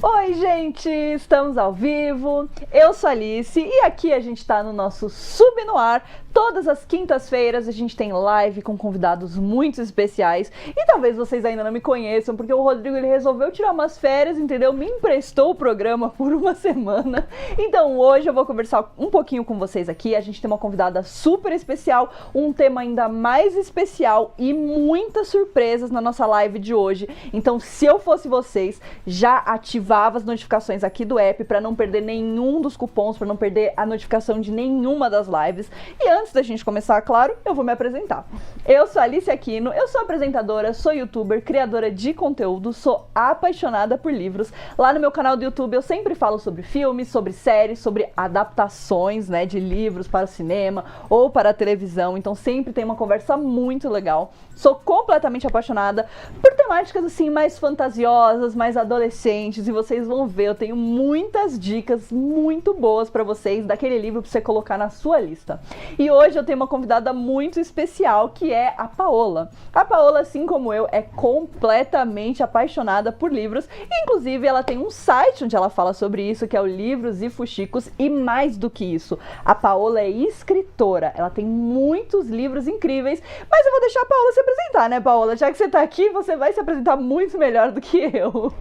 Oi, gente! Estamos ao vivo. Eu sou a Alice e aqui a gente tá no nosso Sub no Ar. Todas as quintas-feiras a gente tem live com convidados muito especiais. E talvez vocês ainda não me conheçam, porque o Rodrigo ele resolveu tirar umas férias, entendeu? Me emprestou o programa por uma semana. Então hoje eu vou conversar um pouquinho com vocês aqui. A gente tem uma convidada super especial, um tema ainda mais especial e muitas surpresas na nossa live de hoje. Então, se eu fosse vocês, já ativava as notificações aqui do app para não perder nenhum dos cupons, para não perder a notificação de nenhuma das lives. E antes da gente começar, claro, eu vou me apresentar. Eu sou a Alice Aquino, eu sou apresentadora, sou youtuber, criadora de conteúdo, sou apaixonada por livros. Lá no meu canal do YouTube eu sempre falo sobre filmes, sobre séries, sobre adaptações, né, de livros para o cinema ou para a televisão. Então sempre tem uma conversa muito legal. Sou completamente apaixonada por temáticas assim mais fantasiosas, mais adolescentes, e vocês vão ver, eu tenho muitas dicas muito boas para vocês daquele livro para você colocar na sua lista. E hoje eu tenho uma convidada muito especial, que é a Paola. A Paola, assim como eu, é completamente apaixonada por livros, inclusive ela tem um site onde ela fala sobre isso, que é o Livros e Fuxicos, e mais do que isso, a Paola é escritora, ela tem muitos livros incríveis, mas eu vou deixar a Paola se apresentar, né, Paola? Já que você tá aqui, você vai se apresentar muito melhor do que eu.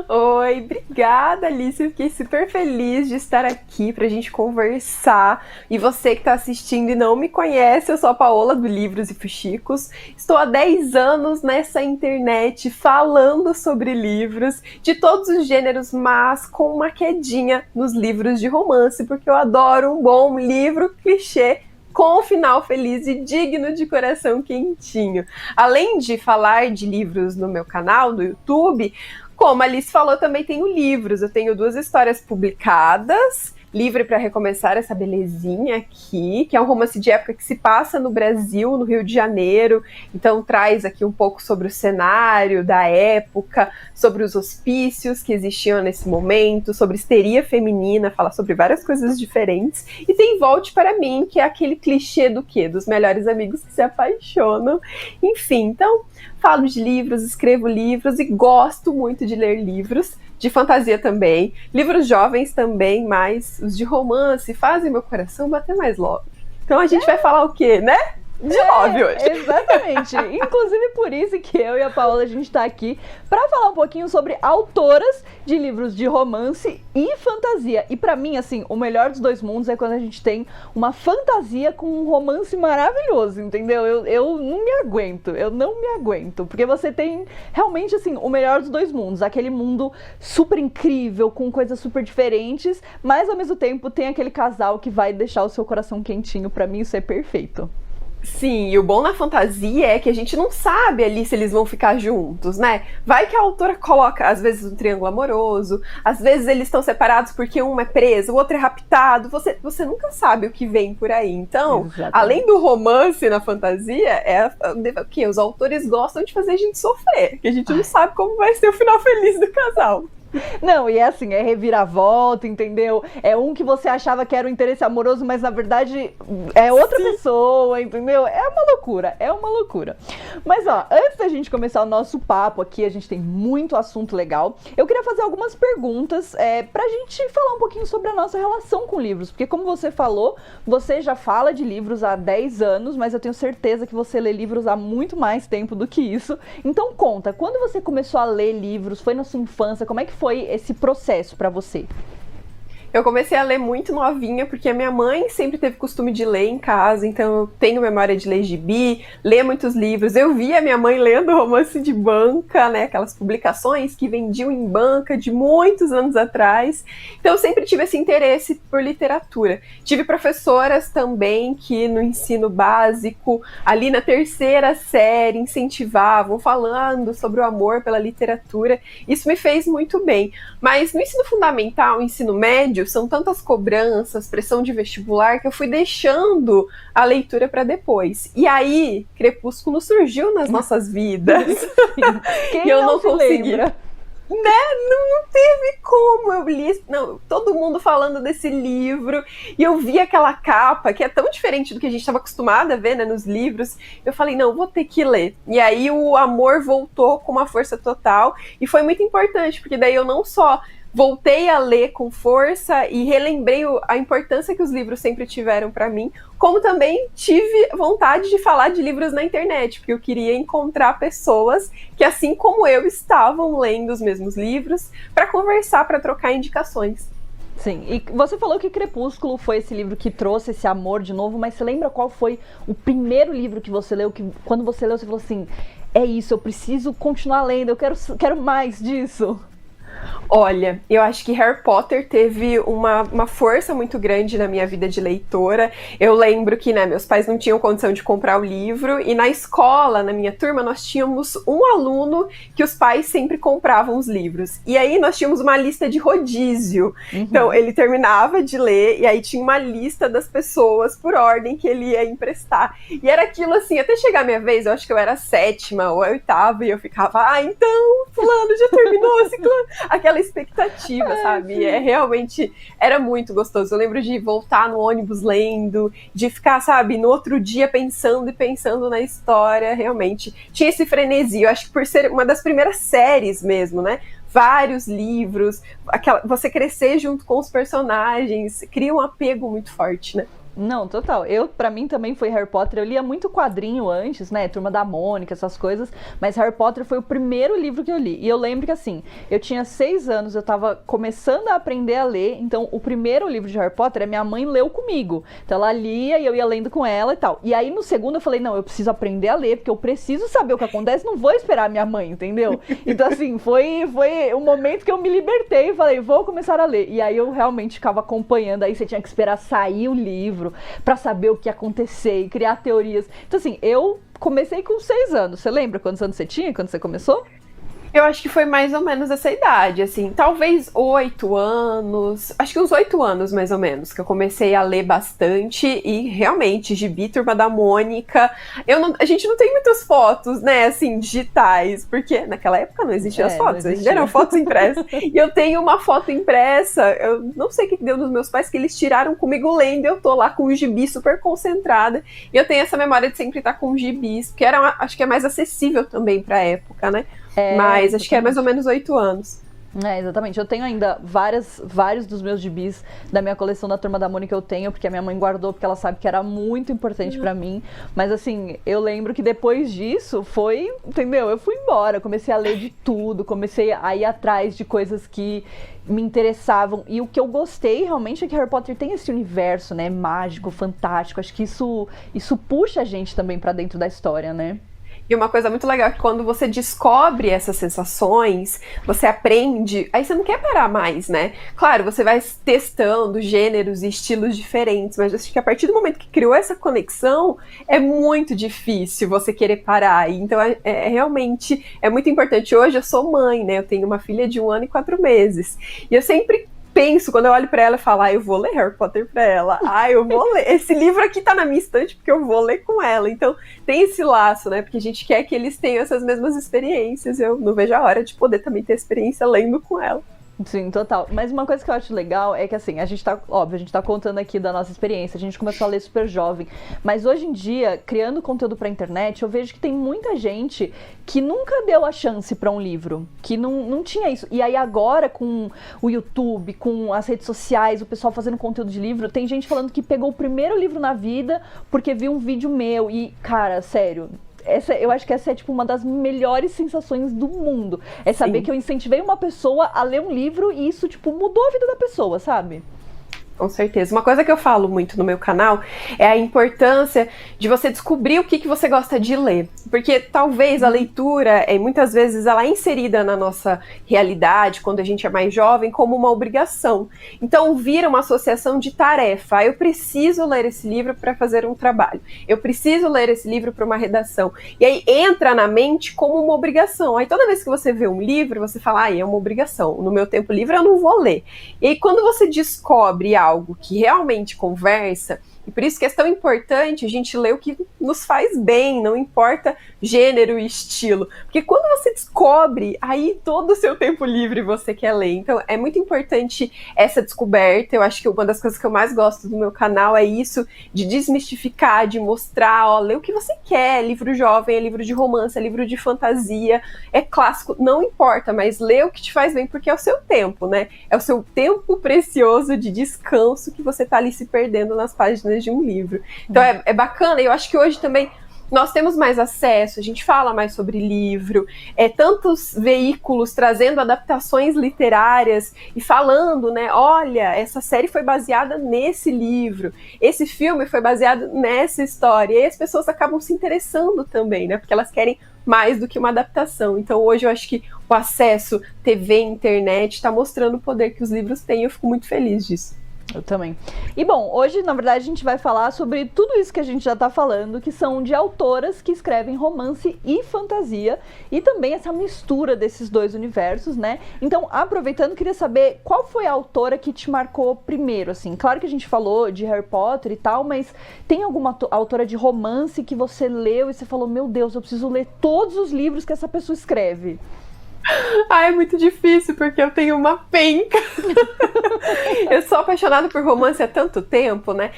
Oi, obrigada, Alice. Eu fiquei super feliz de estar aqui pra gente conversar. E você que tá assistindo e não me conhece, eu sou a Paola do Livros e Fuxicos. Estou há 10 anos nessa internet falando sobre livros de todos os gêneros, mas com uma quedinha nos livros de romance, porque eu adoro um bom livro clichê com um final feliz e digno de coração quentinho. Além de falar de livros no meu canal, no YouTube, como a Alice falou, também tenho livros. Eu tenho 2 histórias publicadas. Livre para Recomeçar Essa Belezinha aqui, que é um romance de época que se passa no Brasil, no Rio de Janeiro. Então traz aqui um pouco sobre o cenário da época, sobre os hospícios que existiam nesse momento, sobre histeria feminina, fala sobre várias coisas diferentes. E tem Volte Para Mim, que é aquele clichê do quê? Dos melhores amigos que se apaixonam. Enfim, então falo de livros, escrevo livros e gosto muito de ler livros. De fantasia também, livros jovens também, mas os de romance fazem meu coração bater mais love. Então a gente vai falar o quê, né? De love hoje. Exatamente. Inclusive por isso que eu e a Paola, a gente tá aqui para falar um pouquinho sobre autoras de livros de romance e fantasia. E pra mim, assim, o melhor dos 2 mundos é quando a gente tem uma fantasia com um romance maravilhoso, entendeu? Eu não me aguento, porque você tem realmente, assim, o melhor dos 2 mundos, aquele mundo super incrível, com coisas super diferentes, mas ao mesmo tempo tem aquele casal que vai deixar o seu coração quentinho. Pra mim isso é perfeito. Sim, e o bom na fantasia é que a gente não sabe ali se eles vão ficar juntos, né? Vai que a autora coloca, às vezes, um triângulo amoroso, às vezes eles estão separados porque um é preso, o outro é raptado, você nunca sabe o que vem por aí. Então, exatamente, além do romance na fantasia, que os autores gostam de fazer a gente sofrer, que a gente não sabe como vai ser o final feliz do casal. Não, e é assim, é reviravolta, entendeu? É um que você achava que era um interesse amoroso, mas na verdade é outra pessoa, entendeu? É uma loucura, é uma loucura. Mas ó, antes da gente começar o nosso papo aqui, a gente tem muito assunto legal. Eu queria fazer algumas perguntas pra gente falar um pouquinho sobre a nossa relação com livros, porque como você falou, você já fala de livros há 10 anos, mas eu tenho certeza que você lê livros há muito mais tempo do que isso. Então conta, quando você começou a ler livros, foi na sua infância, como é que foi esse processo para você? Eu comecei a ler muito novinha, porque a minha mãe sempre teve costume de ler em casa, então eu tenho memória de ler gibi, ler muitos livros. Eu via minha mãe lendo romance de banca, né, aquelas publicações que vendiam em banca de muitos anos atrás. Então eu sempre tive esse interesse por literatura. Tive professoras também que no ensino básico, ali na 3ª série, incentivavam, falando sobre o amor pela literatura. Isso me fez muito bem. Mas no ensino fundamental, ensino médio, são tantas cobranças, pressão de vestibular, que eu fui deixando a leitura para depois. E aí, Crepúsculo surgiu nas nossas vidas. Quem e eu não consegui. Lembra? Não teve como. Eu li, não, todo mundo falando desse livro, e eu vi aquela capa, que é tão diferente do que a gente estava acostumada a ver, né, nos livros. Eu falei, não, vou ter que ler. E aí o amor voltou com uma força total, e foi muito importante, porque daí eu não só voltei a ler com força e relembrei a importância que os livros sempre tiveram para mim, como também tive vontade de falar de livros na internet, porque eu queria encontrar pessoas que, assim como eu, estavam lendo os mesmos livros para conversar, para trocar indicações. Sim, e você falou que Crepúsculo foi esse livro que trouxe esse amor de novo, mas você lembra qual foi o primeiro livro que você leu, que quando você leu você falou assim, é isso, eu preciso continuar lendo, eu quero mais disso? Olha, eu acho que Harry Potter teve uma força muito grande na minha vida de leitora. Eu lembro que, né, meus pais não tinham condição de comprar o livro, e na escola, na minha turma, nós tínhamos um aluno que os pais sempre compravam os livros. E aí nós tínhamos uma lista de rodízio. Uhum. Então, ele terminava de ler, e aí tinha uma lista das pessoas por ordem que ele ia emprestar. E era aquilo assim, até chegar a minha vez, eu acho que eu era a 7ª ou a 8ª, e eu ficava, então, fulano já terminou, ciclano. Aquela expectativa, sabe? Realmente era muito gostoso. Eu lembro de voltar no ônibus lendo, de ficar, sabe, no outro dia pensando e pensando na história. Realmente tinha esse frenesi. Eu acho que por ser uma das primeiras séries mesmo, né? Vários livros, você crescer junto com os personagens, cria um apego muito forte, né? Não, total. Pra mim também foi Harry Potter. Eu lia muito quadrinho antes, né? Turma da Mônica, essas coisas. Mas Harry Potter foi o primeiro livro que eu li. E eu lembro que, assim, eu tinha 6 anos, eu tava começando a aprender a ler. Então, o primeiro livro de Harry Potter, a minha mãe leu comigo. Então, ela lia e eu ia lendo com ela e tal. E aí, no segundo, eu falei, não, eu preciso aprender a ler, porque eu preciso saber o que acontece, não vou esperar a minha mãe, entendeu? Então, assim, foi o momento que eu me libertei e falei, vou começar a ler. E aí, eu realmente ficava acompanhando. Aí, você tinha que esperar sair o livro para saber o que ia acontecer e criar teorias. Então, assim, eu comecei com 6 anos. Você lembra quantos anos você tinha quando você começou? Eu acho que foi mais ou menos essa idade, assim, talvez 8 anos, acho que uns 8 anos mais ou menos, que eu comecei a ler bastante e realmente, Gibi, Turma da Mônica, a gente não tem muitas fotos, né, assim, digitais, porque naquela época não existiam as fotos, ainda eram fotos impressas, e eu tenho uma foto impressa, eu não sei o que deu nos meus pais, que eles tiraram comigo lendo, eu tô lá com o gibi super concentrada, e eu tenho essa memória de sempre estar com gibis, porque acho que é mais acessível também pra época, né? Mas acho que é mais ou menos 8 anos. Exatamente. Eu tenho ainda vários dos meus gibis da minha coleção da Turma da Mônica eu tenho, porque a minha mãe guardou, porque ela sabe que era muito importante pra mim. Mas assim, eu lembro que depois disso foi, entendeu? Eu fui embora, comecei a ler de tudo, comecei a ir atrás de coisas que me interessavam. E o que eu gostei realmente é que Harry Potter tem esse universo, né, mágico, fantástico. Acho que isso puxa a gente também pra dentro da história, né? E uma coisa muito legal é que quando você descobre essas sensações, você aprende, aí você não quer parar mais, né? Claro, você vai testando gêneros e estilos diferentes, mas acho que a partir do momento que criou essa conexão, é muito difícil você querer parar. Então, realmente, é muito importante. Hoje eu sou mãe, né? Eu tenho uma filha de 1 ano e 4 meses. E eu sempre penso, quando eu olho pra ela, eu falo, eu vou ler Harry Potter pra ela, eu vou ler, esse livro aqui tá na minha estante porque eu vou ler com ela, então tem esse laço, né, porque a gente quer que eles tenham essas mesmas experiências, eu não vejo a hora de poder também ter experiência lendo com ela. Sim, total. Mas uma coisa que eu acho legal é que, assim, a gente tá contando aqui da nossa experiência, a gente começou a ler super jovem, mas hoje em dia, criando conteúdo pra internet, eu vejo que tem muita gente que nunca deu a chance pra um livro, que não tinha isso. E aí agora, com o YouTube, com as redes sociais, o pessoal fazendo conteúdo de livro, tem gente falando que pegou o primeiro livro na vida porque viu um vídeo meu. E, cara, sério, eu acho que essa é, tipo, uma das melhores sensações do mundo. É saber Sim. que eu incentivei uma pessoa a ler um livro e isso, tipo, mudou a vida da pessoa, sabe? Com certeza. Uma coisa que eu falo muito no meu canal é a importância de você descobrir o que você gosta de ler. Porque talvez a leitura, muitas vezes, ela é inserida na nossa realidade, quando a gente é mais jovem, como uma obrigação. Então, vira uma associação de tarefa. Eu preciso ler esse livro para fazer um trabalho. Eu preciso ler esse livro para uma redação. E aí entra na mente como uma obrigação. Aí toda vez que você vê um livro, você fala, é uma obrigação. No meu tempo livre eu não vou ler. E aí quando você descobre algo que realmente conversa, E por isso que é tão importante a gente ler o que nos faz bem, não importa gênero e estilo. Porque quando você descobre, aí todo o seu tempo livre você quer ler. Então é muito importante essa descoberta. Eu acho que uma das coisas que eu mais gosto do meu canal é isso, de desmistificar, de mostrar, ó, lê o que você quer. Livro jovem, é livro de romance, é livro de fantasia, é clássico, não importa, mas lê o que te faz bem, porque é o seu tempo, né? É o seu tempo precioso de descanso que você tá ali se perdendo nas páginas de um livro. Então é bacana, e eu acho que hoje também nós temos mais acesso, a gente fala mais sobre livro, tantos veículos trazendo adaptações literárias e falando, né, olha, essa série foi baseada nesse livro, esse filme foi baseado nessa história, e aí as pessoas acabam se interessando também, né, porque elas querem mais do que uma adaptação. Então hoje eu acho que o acesso, TV, internet, está mostrando o poder que os livros têm, e eu fico muito feliz disso. Eu também. E bom, hoje, na verdade, a gente vai falar sobre tudo isso que a gente já tá falando, que são de autoras que escrevem romance e fantasia, e também essa mistura desses dois universos, né? Então, aproveitando, queria saber qual foi a autora que te marcou primeiro, assim. Claro que a gente falou de Harry Potter e tal, mas tem alguma autora de romance que você leu e você falou, meu Deus, eu preciso ler todos os livros que essa pessoa escreve? Ah, é muito difícil, porque eu tenho uma penca. Eu sou apaixonada por romance há tanto tempo, né?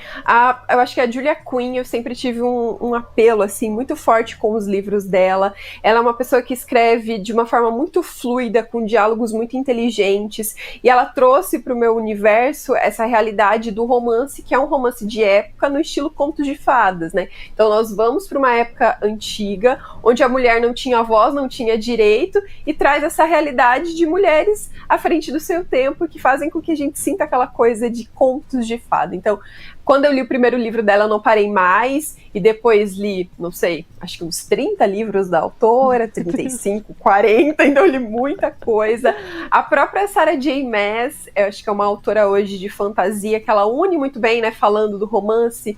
Eu acho que a Julia Quinn, eu sempre tive um apelo, assim, muito forte com os livros dela. Ela é uma pessoa que escreve de uma forma muito fluida, com diálogos muito inteligentes, e ela trouxe para o meu universo essa realidade do romance, que é um romance de época no estilo contos de fadas, né? Então nós vamos para uma época antiga, onde a mulher não tinha voz, não tinha direito, e traz essa realidade de mulheres à frente do seu tempo, que fazem com que a gente sinta aquela coisa de contos de fada. Então, quando eu li o primeiro livro dela, eu não parei mais, e depois li, não sei, acho que uns 30 livros da autora, 35, 40, então eu li muita coisa. A própria Sarah J. Maas, eu acho que é uma autora hoje de fantasia, que ela une muito bem, né, falando do romance.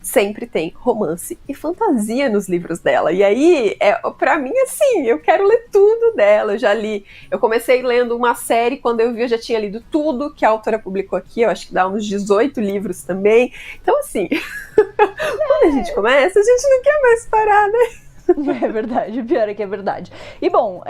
Sempre tem romance e fantasia nos livros dela. E aí, pra mim, assim, eu quero ler tudo dela. Eu já li, eu comecei lendo uma série, quando eu vi, eu já tinha lido tudo que a autora publicou aqui. Eu acho que dá uns 18 livros também. Então, assim, quando a gente começa, a gente não quer mais parar, né? É verdade, o pior é que é verdade. E bom,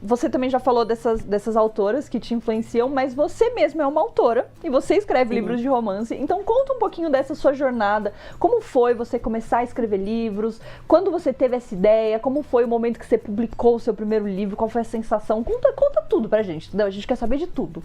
você também já falou dessas autoras que te influenciam, mas você mesmo é uma autora e você escreve livros de romance. Então conta um pouquinho dessa sua jornada. Como foi você começar a escrever livros? Quando você teve essa ideia? Como foi o momento que você publicou o seu primeiro livro? Qual foi a sensação? Conta tudo pra gente, entendeu? A gente quer saber de tudo.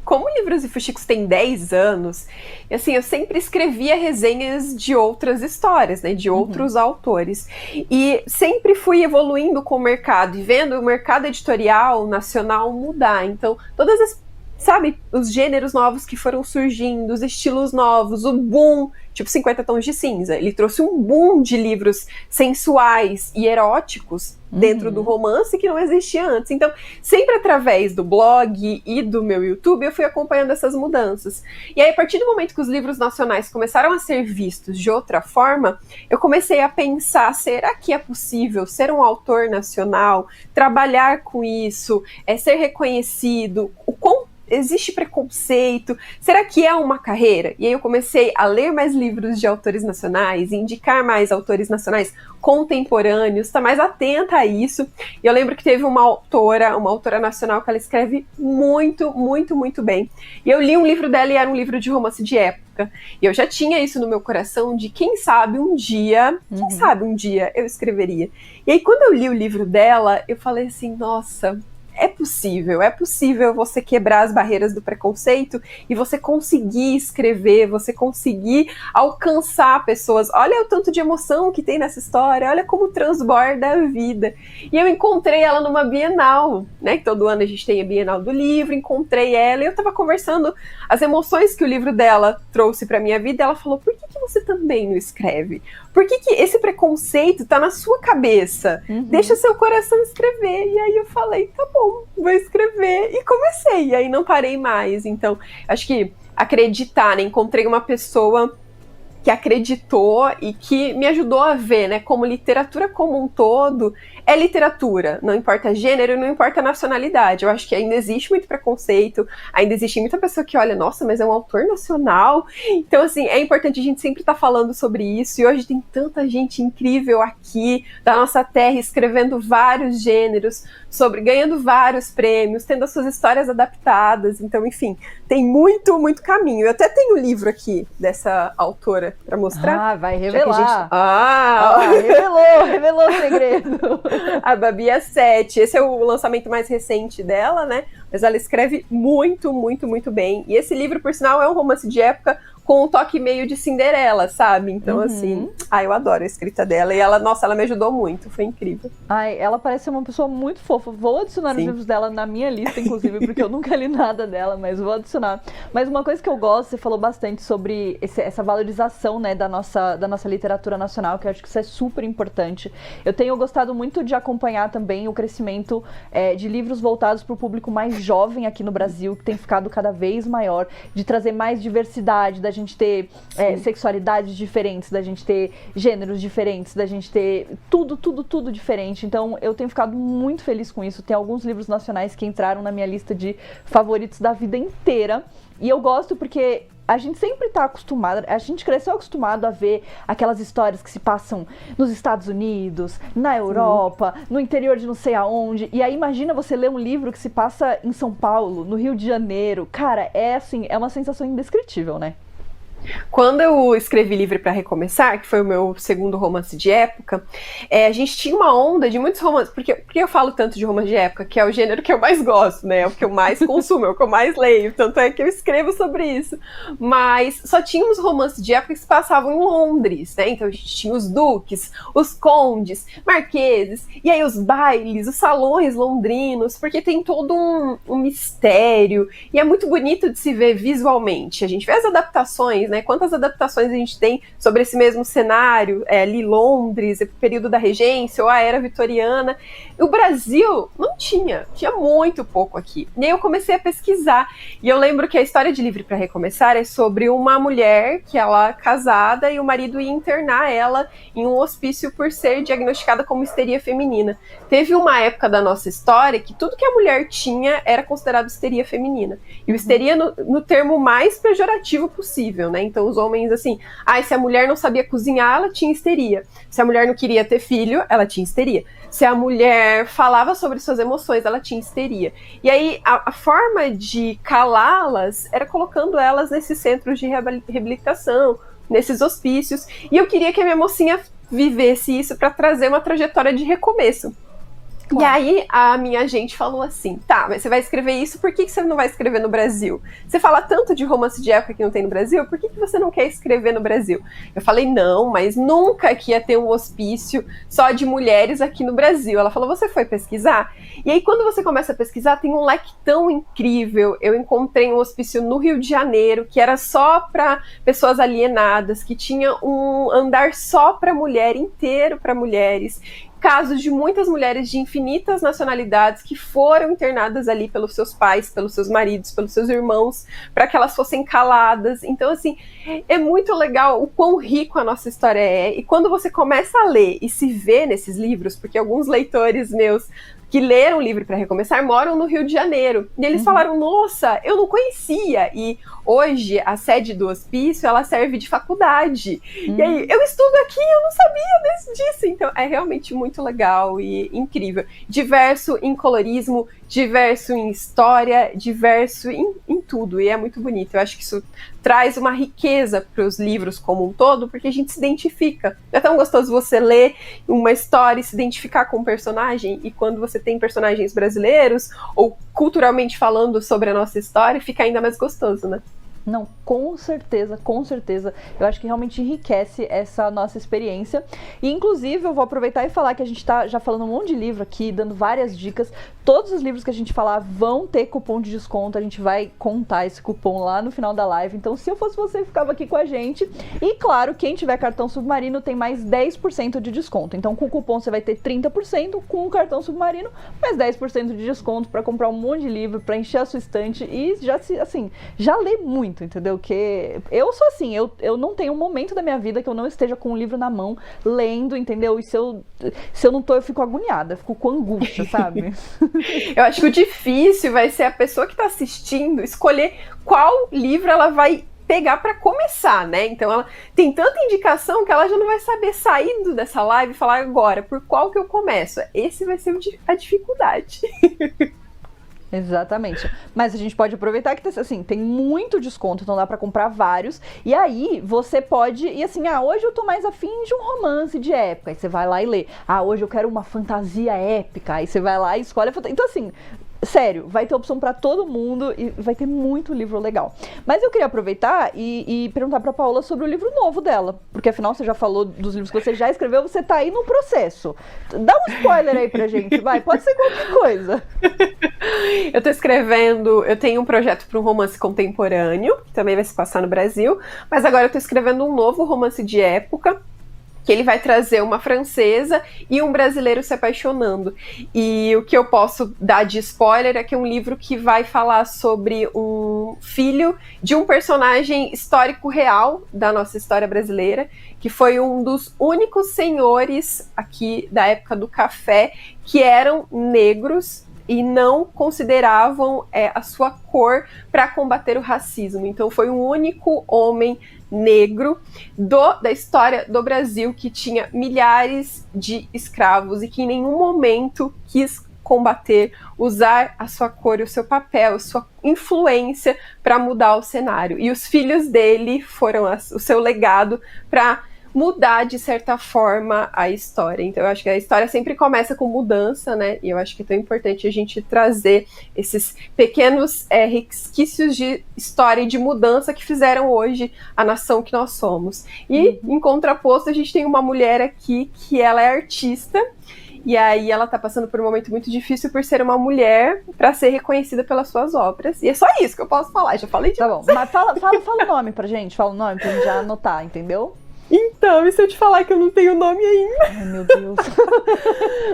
Como Livros e Fuxicos tem 10 anos, assim, eu sempre escrevia resenhas de outras histórias, né, de outros autores. E sempre fui evoluindo com o mercado e vendo o mercado editorial nacional mudar. Então, todas as, sabe, os gêneros novos que foram surgindo, os estilos novos, o boom, tipo 50 Tons de Cinza. Ele trouxe um boom de livros sensuais e eróticos dentro do romance que não existia antes. Então, sempre através do blog e do meu YouTube, eu fui acompanhando essas mudanças. E aí, a partir do momento que os livros nacionais começaram a ser vistos de outra forma, eu comecei a pensar, será que é possível ser um autor nacional, trabalhar com isso, ser reconhecido, o quão existe preconceito? Será que é uma carreira? E aí eu comecei a ler mais livros de autores nacionais, indicar mais autores nacionais contemporâneos, estar mais atenta a isso. E eu lembro que teve uma autora nacional que ela escreve muito, muito, muito bem. E eu li um livro dela e era um livro de romance de época. E eu já tinha isso no meu coração de quem sabe um dia eu escreveria. E aí quando eu li o livro dela, eu falei assim, nossa, é possível você quebrar as barreiras do preconceito e você conseguir escrever, você conseguir alcançar pessoas. Olha o tanto de emoção que tem nessa história, olha como transborda a vida. E eu encontrei ela numa Bienal, né? Todo ano a gente tem a Bienal do livro, encontrei ela e eu tava conversando as emoções que o livro dela trouxe pra minha vida. Ela falou, por que você também não escreve? Por que esse preconceito tá na sua cabeça? Deixa seu coração escrever. E aí eu falei, tá bom, vou escrever. E comecei, e aí não parei mais. Então, acho que acreditar, né? Encontrei uma pessoa que acreditou e que me ajudou a ver, né, como literatura como um todo é literatura, não importa gênero, não importa nacionalidade. Eu acho que ainda existe muito preconceito, ainda existe muita pessoa que olha, nossa, mas é um autor nacional. Então, assim, é importante a gente sempre estar falando sobre isso, e hoje tem tanta gente incrível aqui da nossa terra escrevendo vários gêneros, ganhando vários prêmios, tendo as suas histórias adaptadas. Então, enfim, tem muito, muito caminho. Eu até tenho um livro aqui dessa autora para mostrar. Ah, vai revelar. Revelou o segredo. A Babi Assete. Esse é o lançamento mais recente dela, né? Mas ela escreve muito, muito, muito bem. E esse livro, por sinal, é um romance de época com um toque meio de Cinderela, sabe? Então, assim, eu adoro a escrita dela. E ela, nossa, ela me ajudou muito, foi incrível. Ai, ela parece ser uma pessoa muito fofa. Vou adicionar os livros dela na minha lista, inclusive, porque eu nunca li nada dela, mas vou adicionar. Mas uma coisa que eu gosto, você falou bastante sobre essa valorização, né, da nossa literatura nacional, que eu acho que isso é super importante. Eu tenho gostado muito de acompanhar também o crescimento de livros voltados para o público mais jovem aqui no Brasil, que tem ficado cada vez maior, de trazer mais diversidade, da gente ter sexualidades diferentes, da gente ter gêneros diferentes, da gente ter tudo diferente. Então eu tenho ficado muito feliz com isso. Tem alguns livros nacionais que entraram na minha lista de favoritos da vida inteira, e eu gosto porque a gente sempre tá acostumado, a gente cresceu acostumado a ver aquelas histórias que se passam nos Estados Unidos, na Europa, no interior de não sei aonde, e aí imagina você ler um livro que se passa em São Paulo, no Rio de Janeiro. Cara, é uma sensação indescritível, né? Quando eu escrevi Livre para Recomeçar, que foi o meu segundo romance de época, a gente tinha uma onda de muitos romances, porque eu falo tanto de romance de época, que é o gênero que eu mais gosto, né, é o que eu mais consumo, é o que eu mais leio, tanto é que eu escrevo sobre isso, mas só tínhamos romances de época que se passavam em Londres, né, então a gente tinha os duques, os condes, marqueses, e aí os bailes, os salões londrinos, porque tem todo um mistério, e é muito bonito de se ver visualmente. A gente vê as adaptações, né? Quantas adaptações a gente tem sobre esse mesmo cenário, ali Londres, o período da Regência ou a Era Vitoriana. O Brasil não tinha muito pouco aqui. E aí eu comecei a pesquisar, e eu lembro que a história de Livre para Recomeçar é sobre uma mulher que ela casada e o marido ia internar ela em um hospício por ser diagnosticada como histeria feminina. Teve uma época da nossa história que tudo que a mulher tinha era considerado histeria feminina. E o histeria no termo mais pejorativo possível, né? Então os homens, assim, se a mulher não sabia cozinhar, ela tinha histeria. Se a mulher não queria ter filho, ela tinha histeria. Se a mulher falava sobre suas emoções, ela tinha histeria. E aí a forma de calá-las era colocando elas nesses centros de reabilitação, nesses hospícios. E eu queria que a minha mocinha vivesse isso para trazer uma trajetória de recomeço. Claro. E aí a minha agente falou assim, tá, mas você vai escrever isso, por que você não vai escrever no Brasil? Você fala tanto de romance de época que não tem no Brasil, por que você não quer escrever no Brasil? Eu falei, não, mas nunca que ia ter um hospício só de mulheres aqui no Brasil. Ela falou, você foi pesquisar? E aí quando você começa a pesquisar, tem um leque tão incrível. Eu encontrei um hospício no Rio de Janeiro, que era só para pessoas alienadas, que tinha um andar só para mulher, inteiro para mulheres. Casos de muitas mulheres de infinitas nacionalidades que foram internadas ali pelos seus pais, pelos seus maridos, pelos seus irmãos, para que elas fossem caladas. Então, assim, é muito legal o quão rico a nossa história é. E quando você começa a ler e se vê nesses livros, porque alguns leitores meus que leram Livre para Recomeçar moram no Rio de Janeiro. E eles falaram, nossa, eu não conhecia. E hoje a sede do hospício, ela serve de faculdade. E aí, eu estudo aqui, eu não sabia disso. Então, é realmente muito legal e incrível. Diverso em colorismo, diverso em história, diverso em tudo. E é muito bonito. Eu acho que isso traz uma riqueza para os livros como um todo, porque a gente se identifica. É tão gostoso você ler uma história e se identificar com um personagem, e quando você tem personagens brasileiros, ou culturalmente falando sobre a nossa história, fica ainda mais gostoso, né? Não, com certeza, com certeza. Eu acho que realmente enriquece essa nossa experiência. E, inclusive, eu vou aproveitar e falar que a gente tá já falando um monte de livro aqui, dando várias dicas. Todos os livros que a gente falar vão ter cupom de desconto. A gente vai contar esse cupom lá no final da live. Então, se eu fosse você, ficava aqui com a gente. E, claro, quem tiver cartão Submarino tem mais 10% de desconto. Então, com o cupom você vai ter 30%, com o cartão Submarino, mais 10% de desconto para comprar um monte de livro, para encher a sua estante e já lê muito. muito, entendeu? Que eu sou assim, eu não tenho um momento da minha vida que eu não esteja com um livro na mão, lendo, entendeu? E se eu não tô, eu fico agoniada, fico com angústia, sabe? Eu acho que o difícil vai ser a pessoa que tá assistindo escolher qual livro ela vai pegar para começar, né? Então ela tem tanta indicação que ela já não vai saber saindo dessa live e falar agora, por qual que eu começo? Esse vai ser a dificuldade. Exatamente. Mas a gente pode aproveitar que assim, tem muito desconto, então dá pra comprar vários. E aí você pode, e assim, hoje eu tô mais afim de um romance de época. Aí você vai lá e lê. Hoje eu quero uma fantasia épica. Aí você vai lá e escolhe a fantasia. Então assim, sério, vai ter opção pra todo mundo e vai ter muito livro legal. Mas eu queria aproveitar e perguntar pra Paola sobre o livro novo dela. Porque afinal você já falou dos livros que você já escreveu, você tá aí no processo. Dá um spoiler aí pra gente, vai. Pode ser qualquer coisa. Eu tô escrevendo, eu tenho um projeto para um romance contemporâneo, que também vai se passar no Brasil, mas agora eu tô escrevendo um novo romance de época, que ele vai trazer uma francesa e um brasileiro se apaixonando. E o que eu posso dar de spoiler é que é um livro que vai falar sobre um filho de um personagem histórico real da nossa história brasileira, que foi um dos únicos senhores aqui da época do café que eram negros e não consideravam a sua cor para combater o racismo. Então foi um único homem negro da história do Brasil que tinha milhares de escravos e que em nenhum momento quis combater, usar a sua cor, o seu papel, sua influência para mudar o cenário. E os filhos dele foram o seu legado para mudar, de certa forma, a história. Então, eu acho que a história sempre começa com mudança, né? E eu acho que é tão importante a gente trazer esses pequenos resquícios de história e de mudança que fizeram hoje a nação que nós somos. E, em contraposto, a gente tem uma mulher aqui que ela é artista, e aí ela tá passando por um momento muito difícil por ser uma mulher para ser reconhecida pelas suas obras. E é só isso que eu posso falar, já falei Tá bom, mas fala o nome pra gente, fala o nome pra gente já anotar, entendeu? Então, e se eu te falar que eu não tenho nome ainda? Ai, meu Deus.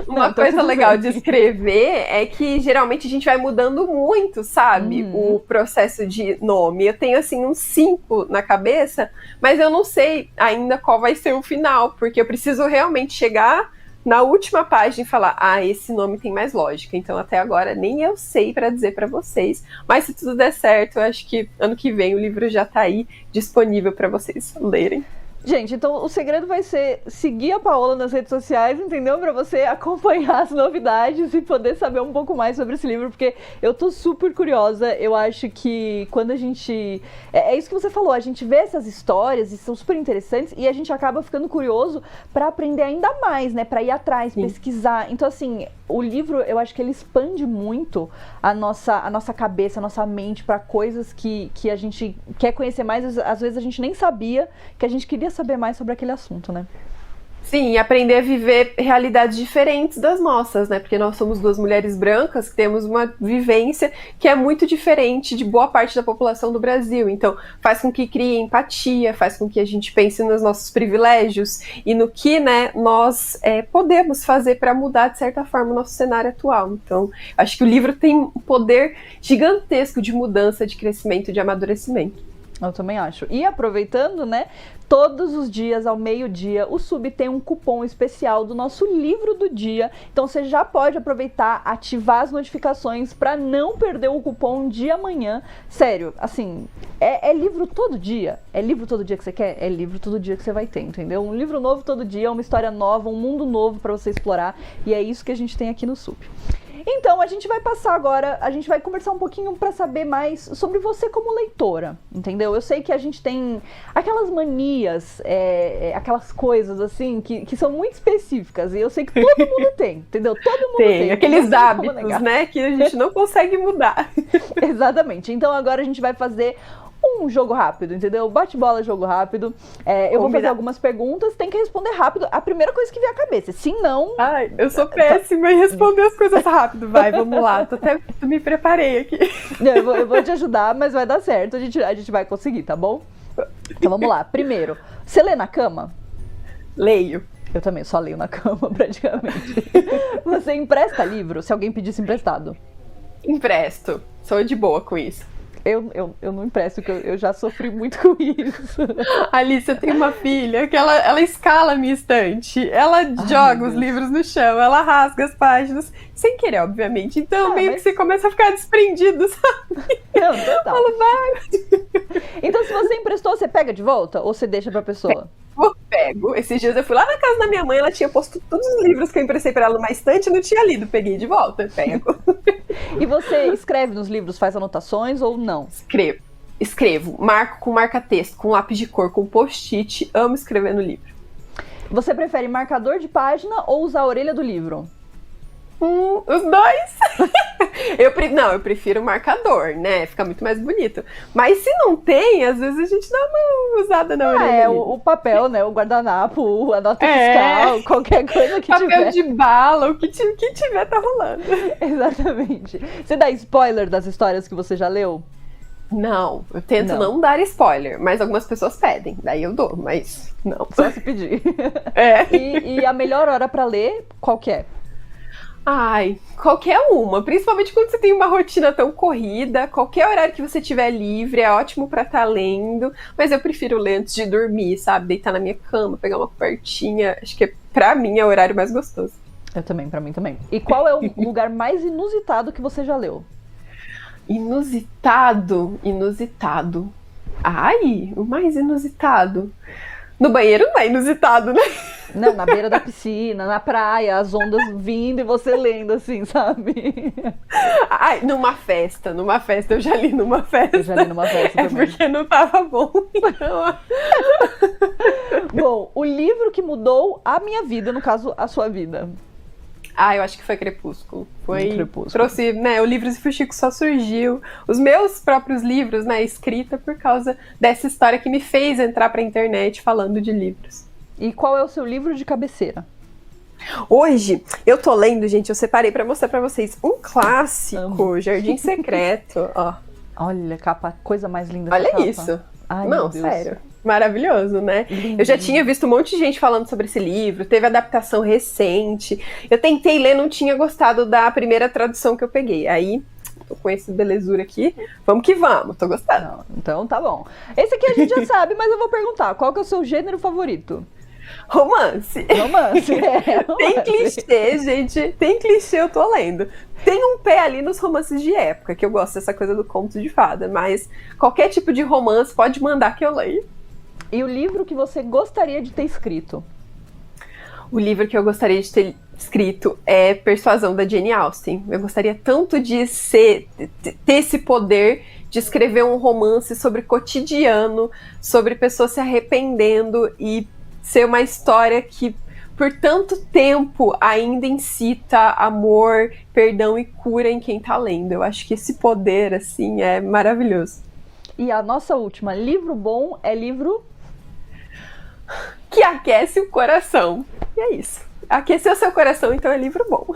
Uma coisa legal de escrever é que geralmente a gente vai mudando muito, sabe? O processo de nome. Eu tenho, assim, uns 5 na cabeça, mas eu não sei ainda qual vai ser o final, porque eu preciso realmente chegar na última página e falar, esse nome tem mais lógica. Então, até agora, nem eu sei pra dizer pra vocês. Mas se tudo der certo, eu acho que ano que vem o livro já tá aí disponível pra vocês lerem. Gente, então o segredo vai ser seguir a Paola nas redes sociais, entendeu? Pra você acompanhar as novidades e poder saber um pouco mais sobre esse livro, porque eu tô super curiosa. Eu acho que quando a gente... É isso que você falou, a gente vê essas histórias e são super interessantes e a gente acaba ficando curioso pra aprender ainda mais, né? Pra ir atrás, pesquisar. Então, assim, o livro, eu acho que ele expande muito a nossa cabeça, a nossa mente pra coisas que a gente quer conhecer mais. Às vezes a gente nem sabia que a gente queria saber mais sobre aquele assunto, né? Sim, e aprender a viver realidades diferentes das nossas, né? Porque nós somos 2 mulheres brancas que temos uma vivência que é muito diferente de boa parte da população do Brasil. Então, faz com que crie empatia, faz com que a gente pense nos nossos privilégios e no que, né, nós podemos fazer para mudar, de certa forma, o nosso cenário atual. Então, acho que o livro tem um poder gigantesco de mudança, de crescimento, de amadurecimento. Eu também acho. E aproveitando, né, todos os dias ao meio-dia o Sub tem um cupom especial do nosso livro do dia. Então você já pode aproveitar, ativar as notificações para não perder o cupom de amanhã. Sério, assim, é livro todo dia? É livro todo dia que você quer? É livro todo dia que você vai ter, entendeu? Um livro novo todo dia, uma história nova, um mundo novo para você explorar. E é isso que a gente tem aqui no Sub. Então, a gente vai passar agora, a gente vai conversar um pouquinho para saber mais sobre você como leitora, entendeu? Eu sei que a gente tem aquelas manias, aquelas coisas assim, que são muito específicas, e eu sei que todo mundo tem, entendeu? Todo mundo tem. Aqueles hábitos, né, que a gente não consegue mudar. Exatamente. Então, agora a gente vai fazer um jogo rápido, entendeu? Bate-bola, jogo rápido. Eu vou fazer algumas perguntas, tem que responder rápido a primeira coisa que vier à cabeça. Se não... Ai, eu sou péssima em responder as coisas rápido. Vai, vamos lá. Me preparei aqui. Eu vou te ajudar, mas vai dar certo. A gente vai conseguir, tá bom? Então vamos lá. Primeiro, você lê na cama? Leio. Eu também só leio na cama, praticamente. Você empresta livro se alguém pedisse emprestado? Empresto. Sou de boa com isso. Eu não empresto, porque eu já sofri muito com isso. Alice, eu tenho uma filha que ela escala a minha estante, ela joga os livros no chão, ela rasga as páginas, sem querer, obviamente. Então, meio que você começa a ficar desprendido, sabe? Não, total. Então, se você emprestou, você pega de volta? Ou você deixa pra pessoa? Eu pego. Esses dias eu fui lá na casa da minha mãe, ela tinha posto todos os livros que eu emprestei pra ela numa estante e não tinha lido. Peguei de volta, pego. E você escreve nos livros, faz anotações ou não? Escrevo. Marco com marca-texto, com lápis de cor, com post-it. Amo escrever no livro. Você prefere marcador de página ou usar a orelha do livro? Os dois. Eu prefiro marcador, né? Fica muito mais bonito. Mas se não tem, às vezes a gente dá uma usada na orelha. O papel, né? O guardanapo, a nota fiscal, qualquer coisa que papel tiver. Papel de bala, o que tiver tá rolando. Exatamente. Você dá spoiler das histórias que você já leu? Não, eu tento não dar spoiler, mas algumas pessoas pedem, daí eu dou, mas não. Só se pedir. E a melhor hora pra ler, qual que é? Ai, qualquer uma, principalmente quando você tem uma rotina tão corrida, qualquer horário que você tiver livre é ótimo pra estar lendo, mas eu prefiro ler antes de dormir, sabe? Deitar na minha cama, pegar uma cobertinha, acho que pra mim é o horário mais gostoso. Eu também, pra mim também. E qual é o lugar mais inusitado que você já leu? Inusitado. Ai, o mais inusitado. No banheiro não é inusitado, né? Não, na beira da piscina, na praia, as ondas vindo e você lendo assim, sabe? Ai, numa festa, eu já li numa festa. Eu já li numa festa também. É porque não tava bom. Então... Bom, o livro que mudou a minha vida, no caso, a sua vida. Ah, eu acho que foi Crepúsculo. Crepúsculo. Trouxe, né, o Livros e Fuxicos só surgiu. Os meus próprios livros, né, escrita por causa dessa história que me fez entrar pra internet falando de livros. E qual é o seu livro de cabeceira? Hoje, eu tô lendo, gente, eu separei pra mostrar pra vocês um clássico, Jardim Secreto, ó. Olha, capa, coisa mais linda. Olha capa. isso. Ai, não, sério. Maravilhoso, né? Lindo. Eu já tinha visto um monte de gente falando sobre esse livro, teve adaptação recente. Eu tentei ler, não tinha gostado da primeira tradução que eu peguei. Aí, tô com esse belezura aqui. Vamos que vamos, tô gostando. Não, então tá bom. Esse aqui a gente já sabe, mas eu vou perguntar, qual que é o seu gênero favorito? Romance. Romance. Tem clichê, gente. Tem clichê, eu tô lendo. Tem um pé ali nos romances de época, que eu gosto dessa coisa do conto de fada, mas qualquer tipo de romance pode mandar que eu leio. E o livro que você gostaria de ter escrito? O livro que eu gostaria de ter escrito é Persuasão, da Jane Austen. Eu gostaria tanto de ter esse poder de escrever um romance sobre cotidiano, sobre pessoas se arrependendo e ser uma história que, por tanto tempo, ainda incita amor, perdão e cura em quem tá lendo. Eu acho que esse poder, assim, é maravilhoso. E a nossa última, livro bom é livro... que aquece o coração. E é isso. Aquecer o seu coração, então, é livro bom.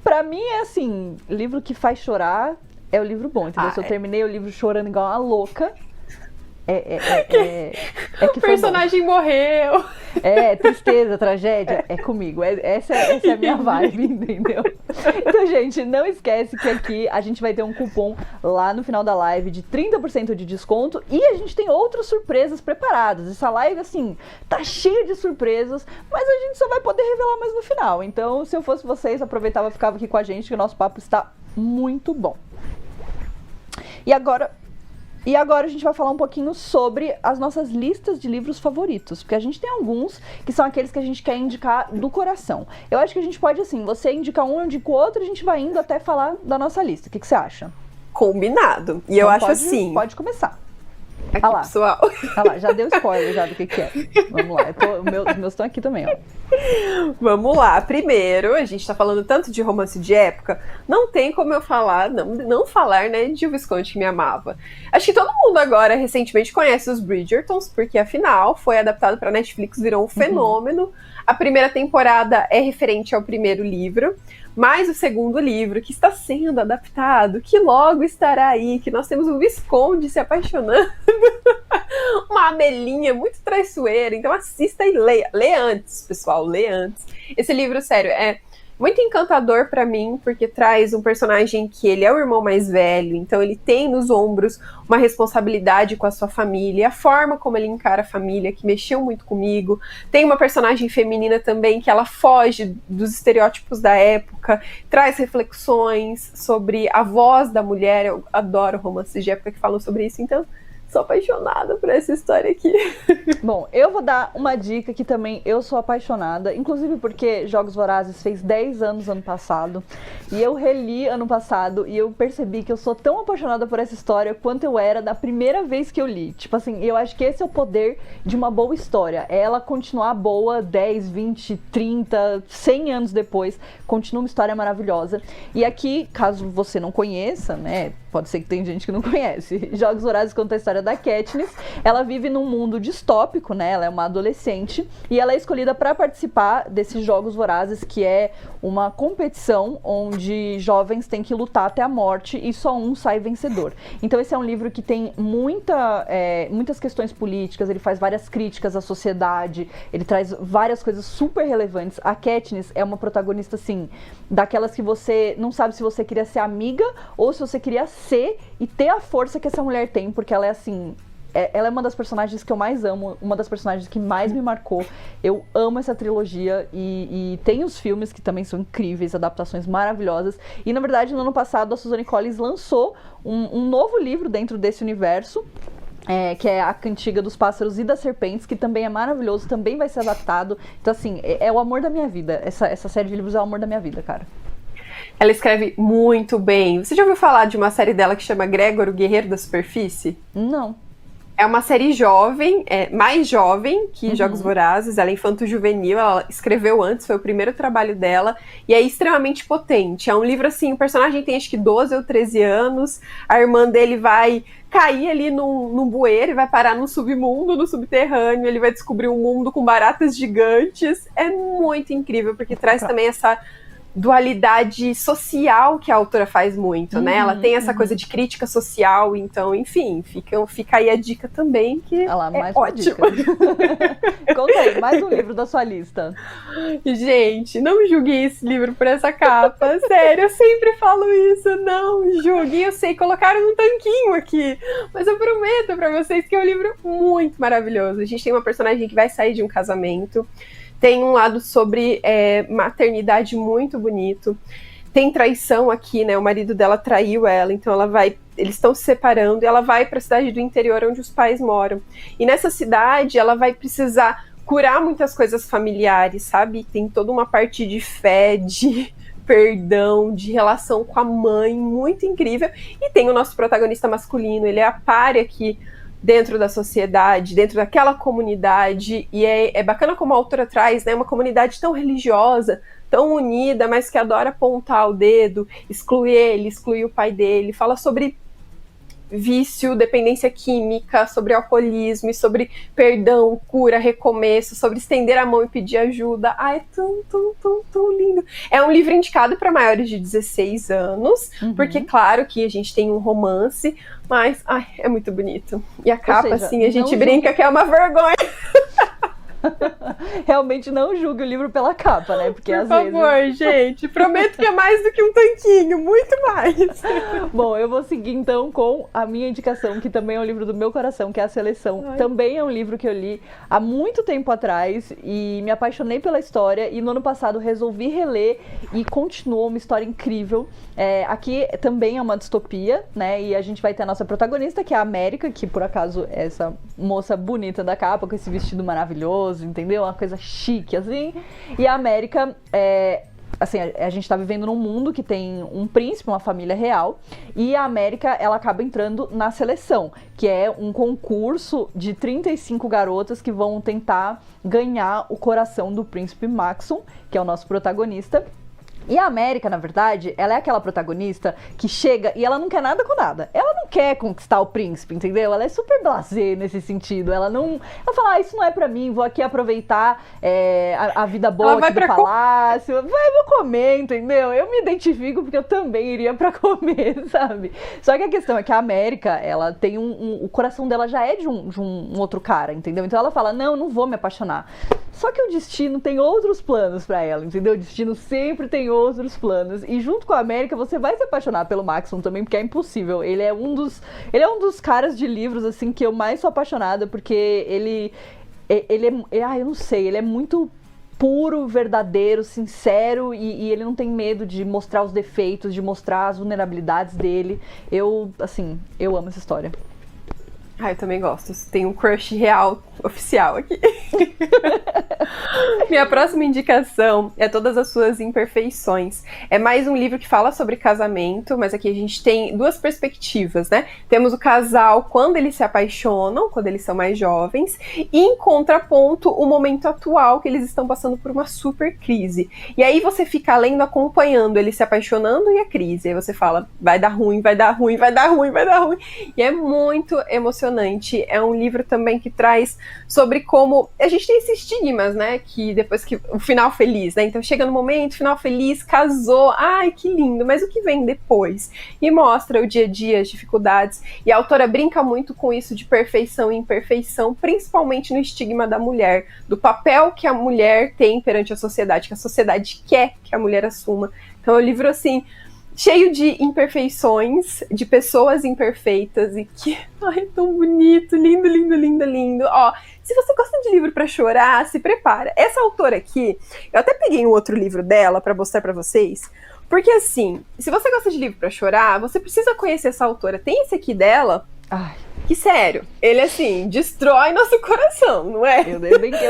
Pra mim é assim, livro que faz chorar é o livro bom, entendeu? Se eu terminei o livro chorando igual uma louca, que o personagem morreu. Tristeza, tragédia, é comigo. Essa é a minha vibe, entendeu? Então, gente, não esquece que aqui a gente vai ter um cupom lá no final da live de 30% de desconto e a gente tem outras surpresas preparadas. Essa live, assim, tá cheia de surpresas, mas a gente só vai poder revelar mais no final. Então, se eu fosse vocês, aproveitava e ficava aqui com a gente, que o nosso papo está muito bom. E agora a gente vai falar um pouquinho sobre as nossas listas de livros favoritos, porque a gente tem alguns que são aqueles que a gente quer indicar do coração. Eu acho que a gente pode, assim, você indica um, eu indico outro, a gente vai indo até falar da nossa lista. O que você acha? Combinado. E então eu acho assim... Pode começar. Aqui, lá. Pessoal. Lá, já deu spoiler já do que é. Vamos lá, os meus estão aqui também, ó. Vamos lá. Primeiro, a gente tá falando tanto de romance de época, não tem como eu falar, não falar, né, de O Visconde que Me Amava. Acho que todo mundo agora, recentemente, conhece os Bridgertons, porque afinal, foi adaptado pra Netflix, virou um fenômeno. A primeira temporada é referente ao primeiro livro, mas o segundo livro, que está sendo adaptado, que logo estará aí, que nós temos o Visconde se apaixonando, uma Amelinha muito traiçoeira, então assista e leia. Lê antes, pessoal, lê antes. Esse livro, sério, muito encantador pra mim, porque traz um personagem que ele é o irmão mais velho, então ele tem nos ombros uma responsabilidade com a sua família, a forma como ele encara a família, que mexeu muito comigo. Tem uma personagem feminina também, que ela foge dos estereótipos da época, traz reflexões sobre a voz da mulher. Eu adoro romances de época que falam sobre isso, então sou apaixonada por essa história aqui. Bom, eu vou dar uma dica que também eu sou apaixonada, inclusive porque Jogos Vorazes fez 10 anos ano passado, e eu reli ano passado, e eu percebi que eu sou tão apaixonada por essa história quanto eu era da primeira vez que eu li. Tipo assim, eu acho que esse é o poder de uma boa história, é ela continuar boa 10, 20, 30, 100 anos depois, continua uma história maravilhosa. E aqui, caso você não conheça, né, pode ser que tem gente que não conhece, Jogos Vorazes conta a história da Katniss. Ela vive num mundo distópico, né? Ela é uma adolescente e ela é escolhida para participar desses Jogos Vorazes, que é uma competição onde jovens têm que lutar até a morte e só um sai vencedor. Então esse é um livro que tem muitas questões políticas, ele faz várias críticas à sociedade, ele traz várias coisas super relevantes. A Katniss é uma protagonista, assim, daquelas que você não sabe se você queria ser amiga ou se você queria ser e ter a força que essa mulher tem, porque ela é assim, ela é uma das personagens que eu mais amo, uma das personagens que mais me marcou. Eu amo essa trilogia e tem os filmes que também são incríveis, adaptações maravilhosas. E na verdade, no ano passado, a Suzanne Collins lançou um novo livro dentro desse universo, que é A Cantiga dos Pássaros e das Serpentes, que também é maravilhoso, também vai ser adaptado. Então assim, é o amor da minha vida. Essa série de livros é o amor da minha vida, cara. Ela escreve muito bem. Você já ouviu falar de uma série dela que chama Gregor, o Guerreiro da Superfície? Não. É uma série jovem, mais jovem que Jogos Vorazes. Ela é infanto-juvenil, ela escreveu antes, foi o primeiro trabalho dela, e é extremamente potente. É um livro assim, o personagem tem acho que 12 ou 13 anos, a irmã dele vai cair ali num bueiro e vai parar num submundo, no subterrâneo, ele vai descobrir um mundo com baratas gigantes. É muito incrível, porque traz também essa dualidade social que a autora faz muito, né? Ela tem essa coisa de crítica social, então, enfim, fica aí a dica também, que mais ótimo. Conta aí, mais um livro da sua lista. Gente, não julguem esse livro por essa capa, sério, eu sempre falo isso, não julguem, eu sei, colocaram um tanquinho aqui, mas eu prometo pra vocês que é um livro muito maravilhoso. A gente tem uma personagem que vai sair de um casamento, tem um lado sobre maternidade muito bonito. Tem traição aqui, né? O marido dela traiu ela, então eles estão se separando e ela vai para a cidade do interior onde os pais moram. E nessa cidade ela vai precisar curar muitas coisas familiares, sabe? Tem toda uma parte de fé, de perdão, de relação com a mãe, muito incrível. E tem o nosso protagonista masculino, ele é a pária aqui dentro da sociedade, dentro daquela comunidade, e é bacana como a autora traz, né, uma comunidade tão religiosa, tão unida, mas que adora apontar o dedo, exclui ele, exclui o pai dele, fala sobre vício, dependência química, sobre alcoolismo, e sobre perdão, cura, recomeço, sobre estender a mão e pedir ajuda. É tão lindo. É um livro indicado para maiores de 16 anos, porque claro que a gente tem um romance, mas é muito bonito. E a capa, seja, assim, a gente brinca que é uma vergonha. Realmente não julgue o livro pela capa, né? Porque Por favor, gente, prometo que é mais do que um tanquinho, muito mais. Bom, eu vou seguir então com a minha indicação, que também é um livro do meu coração, que é A Seleção. Também é um livro que eu li há muito tempo atrás e me apaixonei pela história, e no ano passado resolvi reler e continuou uma história incrível. Aqui também é uma distopia, né? E a gente vai ter a nossa protagonista, que é a América, que por acaso é essa moça bonita da capa, com esse vestido maravilhoso, entendeu? Uma coisa chique, assim. E a América, assim, a gente tá vivendo num mundo que tem um príncipe, uma família real, e a América, ela acaba entrando na seleção, que é um concurso de 35 garotas que vão tentar ganhar o coração do príncipe Maxon, que é o nosso protagonista. E a América, na verdade, ela é aquela protagonista que chega e ela não quer nada com nada. Ela não quer conquistar o príncipe, entendeu? Ela é super blasé nesse sentido. Ela fala, isso não é pra mim, vou aqui aproveitar a vida boa aqui do palácio. Vou comer, entendeu? Eu me identifico porque eu também iria pra comer, sabe? Só que a questão é que a América, ela tem o coração dela já é de um outro cara, entendeu? Então ela fala, não vou me apaixonar. Só que o destino tem outros planos pra ela, entendeu? O destino sempre tem outros planos. E junto com a América, você vai se apaixonar pelo Maxon também, porque é impossível. Ele é um dos caras de livros, assim, que eu mais sou apaixonada, porque ele eu não sei, ele é muito puro, verdadeiro, sincero, e ele não tem medo de mostrar os defeitos, de mostrar as vulnerabilidades dele. Eu amo essa história. Eu também gosto. Tem um crush real, oficial aqui. Minha próxima indicação é Todas as Suas Imperfeições. É mais um livro que fala sobre casamento, mas aqui a gente tem duas perspectivas, né? Temos o casal quando eles se apaixonam, quando eles são mais jovens, e em contraponto, o momento atual, que eles estão passando por uma super crise. E aí você fica lendo, acompanhando eles se apaixonando e a crise. Aí você fala, vai dar ruim, vai dar ruim, vai dar ruim, vai dar ruim. E é muito emocionante. É um livro também que traz sobre como a gente tem esses estigmas, né, que depois que o final feliz, né, então chega no momento, final feliz, casou, ai que lindo, mas o que vem depois? E mostra o dia a dia, as dificuldades, e a autora brinca muito com isso de perfeição e imperfeição, principalmente no estigma da mulher, do papel que a mulher tem perante a sociedade, que a sociedade quer que a mulher assuma. Então é um livro assim cheio de imperfeições, de pessoas imperfeitas, e que, ai, tão bonito, lindo, lindo, lindo, lindo. Ó, se você gosta de livro pra chorar, se prepara. Essa autora aqui, eu até peguei um outro livro dela pra mostrar pra vocês, porque assim, se você gosta de livro pra chorar, você precisa conhecer essa autora. Tem esse aqui dela, que sério, ele assim, destrói nosso coração, não é? Eu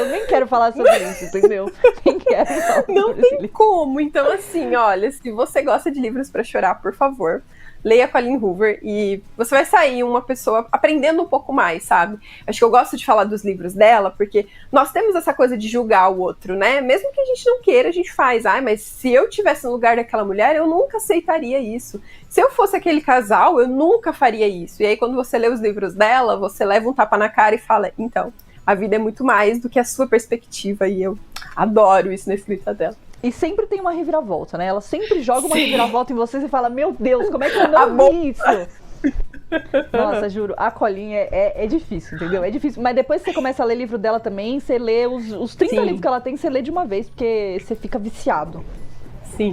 nem quero falar sobre isso, entendeu? Nem quero falar não tem como. Então assim, olha, se você gosta de livros pra chorar, por favor, leia Colleen Hoover e você vai sair uma pessoa aprendendo um pouco mais, sabe? Acho que eu gosto de falar dos livros dela, porque nós temos essa coisa de julgar o outro, né? Mesmo que a gente não queira, a gente faz. Mas se eu tivesse no lugar daquela mulher, eu nunca aceitaria isso. Se eu fosse aquele casal, eu nunca faria isso. E aí, quando você lê os livros dela, você leva um tapa na cara e fala, então, a vida é muito mais do que a sua perspectiva, e eu adoro isso na escrita dela. E sempre tem uma reviravolta, né? Ela sempre joga uma reviravolta em você e fala, meu Deus, como é que eu não vi isso? Nossa, juro, a Colleen é difícil, entendeu? É difícil, mas depois que você começa a ler livro dela também, você lê os 30 livros que ela tem, você lê de uma vez, porque você fica viciado. Sim.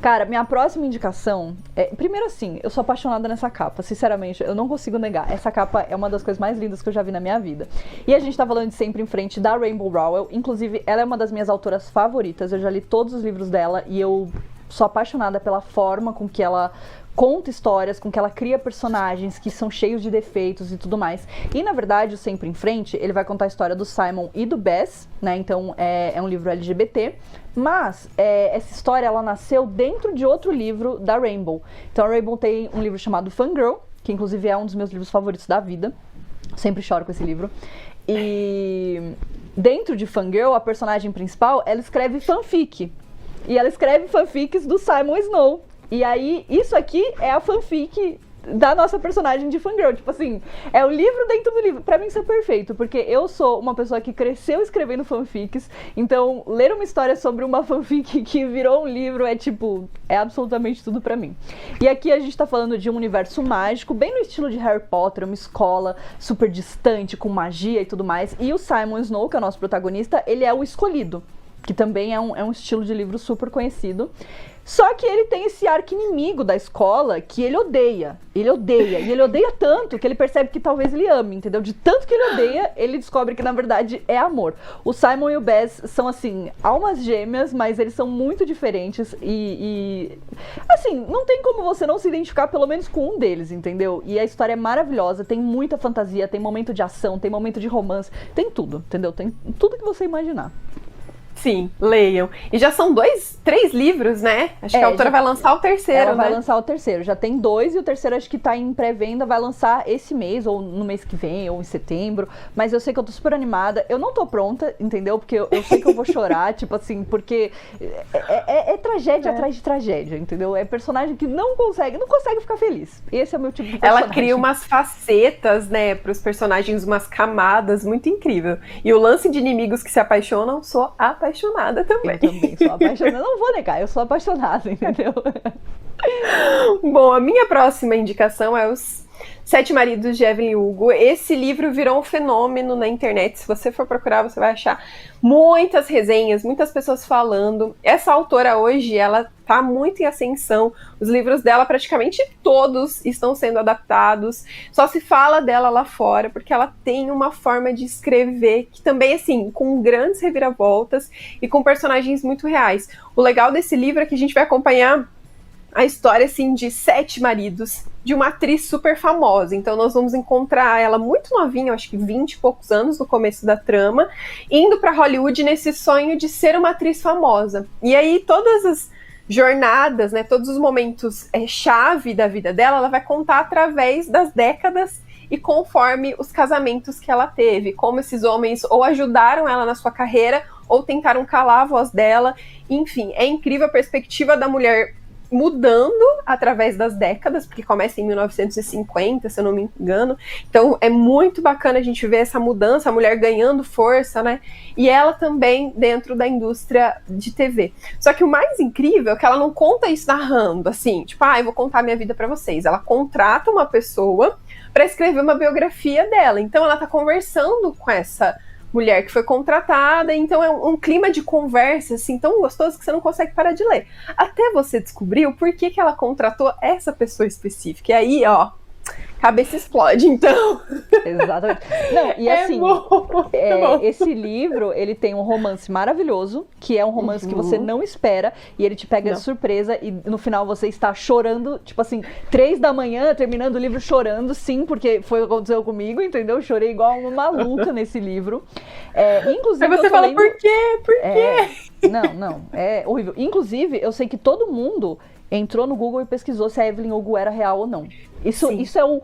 Cara, minha próxima indicação primeiro assim, eu sou apaixonada nessa capa, sinceramente, eu não consigo negar. Essa capa é uma das coisas mais lindas que eu já vi na minha vida. E a gente tá falando de Sempre em Frente, da Rainbow Rowell. Inclusive, ela é uma das minhas autoras favoritas. Eu já li todos os livros dela e eu sou apaixonada pela forma com que ela conta histórias, com que ela cria personagens que são cheios de defeitos e tudo mais. E, na verdade, o Sempre em Frente, ele vai contar a história do Simon e do Bess, né? Então, é um livro LGBT. Mas, essa história, ela nasceu dentro de outro livro da Rainbow. Então, a Rainbow tem um livro chamado Fangirl, que, inclusive, é um dos meus livros favoritos da vida. Sempre choro com esse livro. E dentro de Fangirl, a personagem principal, ela escreve fanfic. E ela escreve fanfics do Simon Snow. E aí, isso aqui é a fanfic da nossa personagem de Fangirl. Tipo assim, é o livro dentro do livro. Pra mim isso é perfeito, porque eu sou uma pessoa que cresceu escrevendo fanfics. Então, ler uma história sobre uma fanfic que virou um livro é absolutamente tudo pra mim. E aqui a gente tá falando de um universo mágico, bem no estilo de Harry Potter, uma escola super distante, com magia e tudo mais. E o Simon Snow, que é o nosso protagonista, ele é o escolhido, que também é um estilo de livro super conhecido. Só que ele tem esse arqui-inimigo da escola que ele odeia. Ele odeia. E ele odeia tanto que ele percebe que talvez ele ame, entendeu? De tanto que ele odeia, ele descobre que, na verdade, é amor. O Simon e o Bess são, assim, almas gêmeas, mas eles são muito diferentes assim, não tem como você não se identificar pelo menos com um deles, entendeu? E a história é maravilhosa, tem muita fantasia, tem momento de ação, tem momento de romance, tem tudo, entendeu? Tem tudo que você imaginar. Sim, leiam. E já são 3 livros, né? Acho que a autora vai lançar o terceiro, ela né? vai lançar o terceiro. Já tem 2 e o terceiro acho que tá em pré-venda, vai lançar esse mês, ou no mês que vem, ou em setembro. Mas eu sei que eu tô super animada. Eu não tô pronta, entendeu? Porque eu sei que eu vou chorar, tipo assim, porque é tragédia atrás de tragédia, entendeu? É personagem que não consegue ficar feliz. Esse é o meu tipo de personagem. Ela cria umas facetas, né, pros personagens, umas camadas muito incrível. E o lance de inimigos que se apaixonam, sou apaixonada também. Eu também sou apaixonada. Não vou negar, eu sou apaixonada, entendeu? Bom, a minha próxima indicação é Os 7 Maridos de Evelyn Hugo. Esse livro virou um fenômeno na internet. Se você for procurar, você vai achar muitas resenhas, muitas pessoas falando. Essa autora hoje, ela tá muito em ascensão. Os livros dela, praticamente todos, estão sendo adaptados. Só se fala dela lá fora, porque ela tem uma forma de escrever que também, assim, com grandes reviravoltas e com personagens muito reais. O legal desse livro é que a gente vai acompanhar a história, assim, de 7 maridos de uma atriz super famosa. Então nós vamos encontrar ela muito novinha, acho que 20 e poucos anos no começo da trama, indo para Hollywood nesse sonho de ser uma atriz famosa. E aí todas as jornadas, né, todos os momentos chave da vida dela, ela vai contar através das décadas e conforme os casamentos que ela teve, como esses homens ou ajudaram ela na sua carreira ou tentaram calar a voz dela. Enfim, é incrível a perspectiva da mulher mudando através das décadas, porque começa em 1950, se eu não me engano. Então é muito bacana a gente ver essa mudança, a mulher ganhando força, né? E ela também dentro da indústria de TV. Só que o mais incrível é que ela não conta isso narrando, assim, tipo, eu vou contar minha vida pra vocês. Ela contrata uma pessoa para escrever uma biografia dela. Então ela tá conversando com essa mulher que foi contratada, então é um clima de conversa assim tão gostoso que você não consegue parar de ler. Até você descobrir o porquê que ela contratou essa pessoa específica. E aí, ó, cabeça explode, então. Exatamente. Não, e assim, bom. Esse livro, ele tem um romance maravilhoso, que é um romance que você não espera, e ele te pega de surpresa, e no final você está chorando, tipo assim, 3 da manhã, terminando o livro chorando, sim, porque foi o que aconteceu comigo, entendeu? Eu chorei igual uma maluca nesse livro. Inclusive, aí você fala, por quê? Por quê? Não, é horrível. Inclusive, eu sei que todo mundo entrou no Google e pesquisou se a Evelyn Hugo era real ou não. Isso é o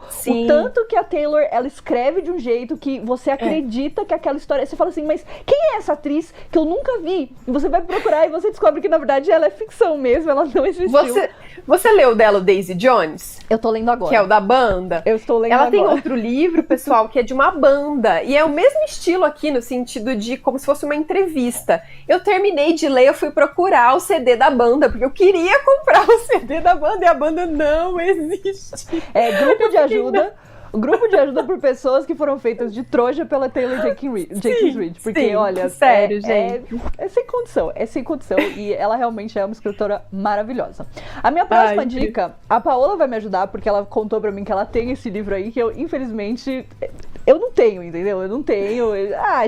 tanto que a Taylor, ela escreve de um jeito que você acredita que aquela história... Você fala assim, mas quem é essa atriz que eu nunca vi? E você vai procurar e você descobre que, na verdade, ela é ficção mesmo, ela não existiu. Você leu dela o Daisy Jones? Eu tô lendo agora. Que é o da banda? Eu estou lendo agora. Ela tem outro livro, pessoal, que é de uma banda. E é o mesmo estilo aqui, no sentido de como se fosse uma entrevista. Eu terminei de ler, eu fui procurar o CD da banda, porque eu queria comprar o CD da banda e a banda não existe. Grupo de ajuda. Grupo de ajuda por pessoas que foram feitas de trouxa pela Taylor Jenkins Reid. Porque, olha, sério, gente. É sem condição, e ela realmente é uma escritora maravilhosa. A minha próxima dica, a Paola vai me ajudar, porque ela contou pra mim que ela tem esse livro aí, que eu, infelizmente, eu não tenho, entendeu? Eu não tenho.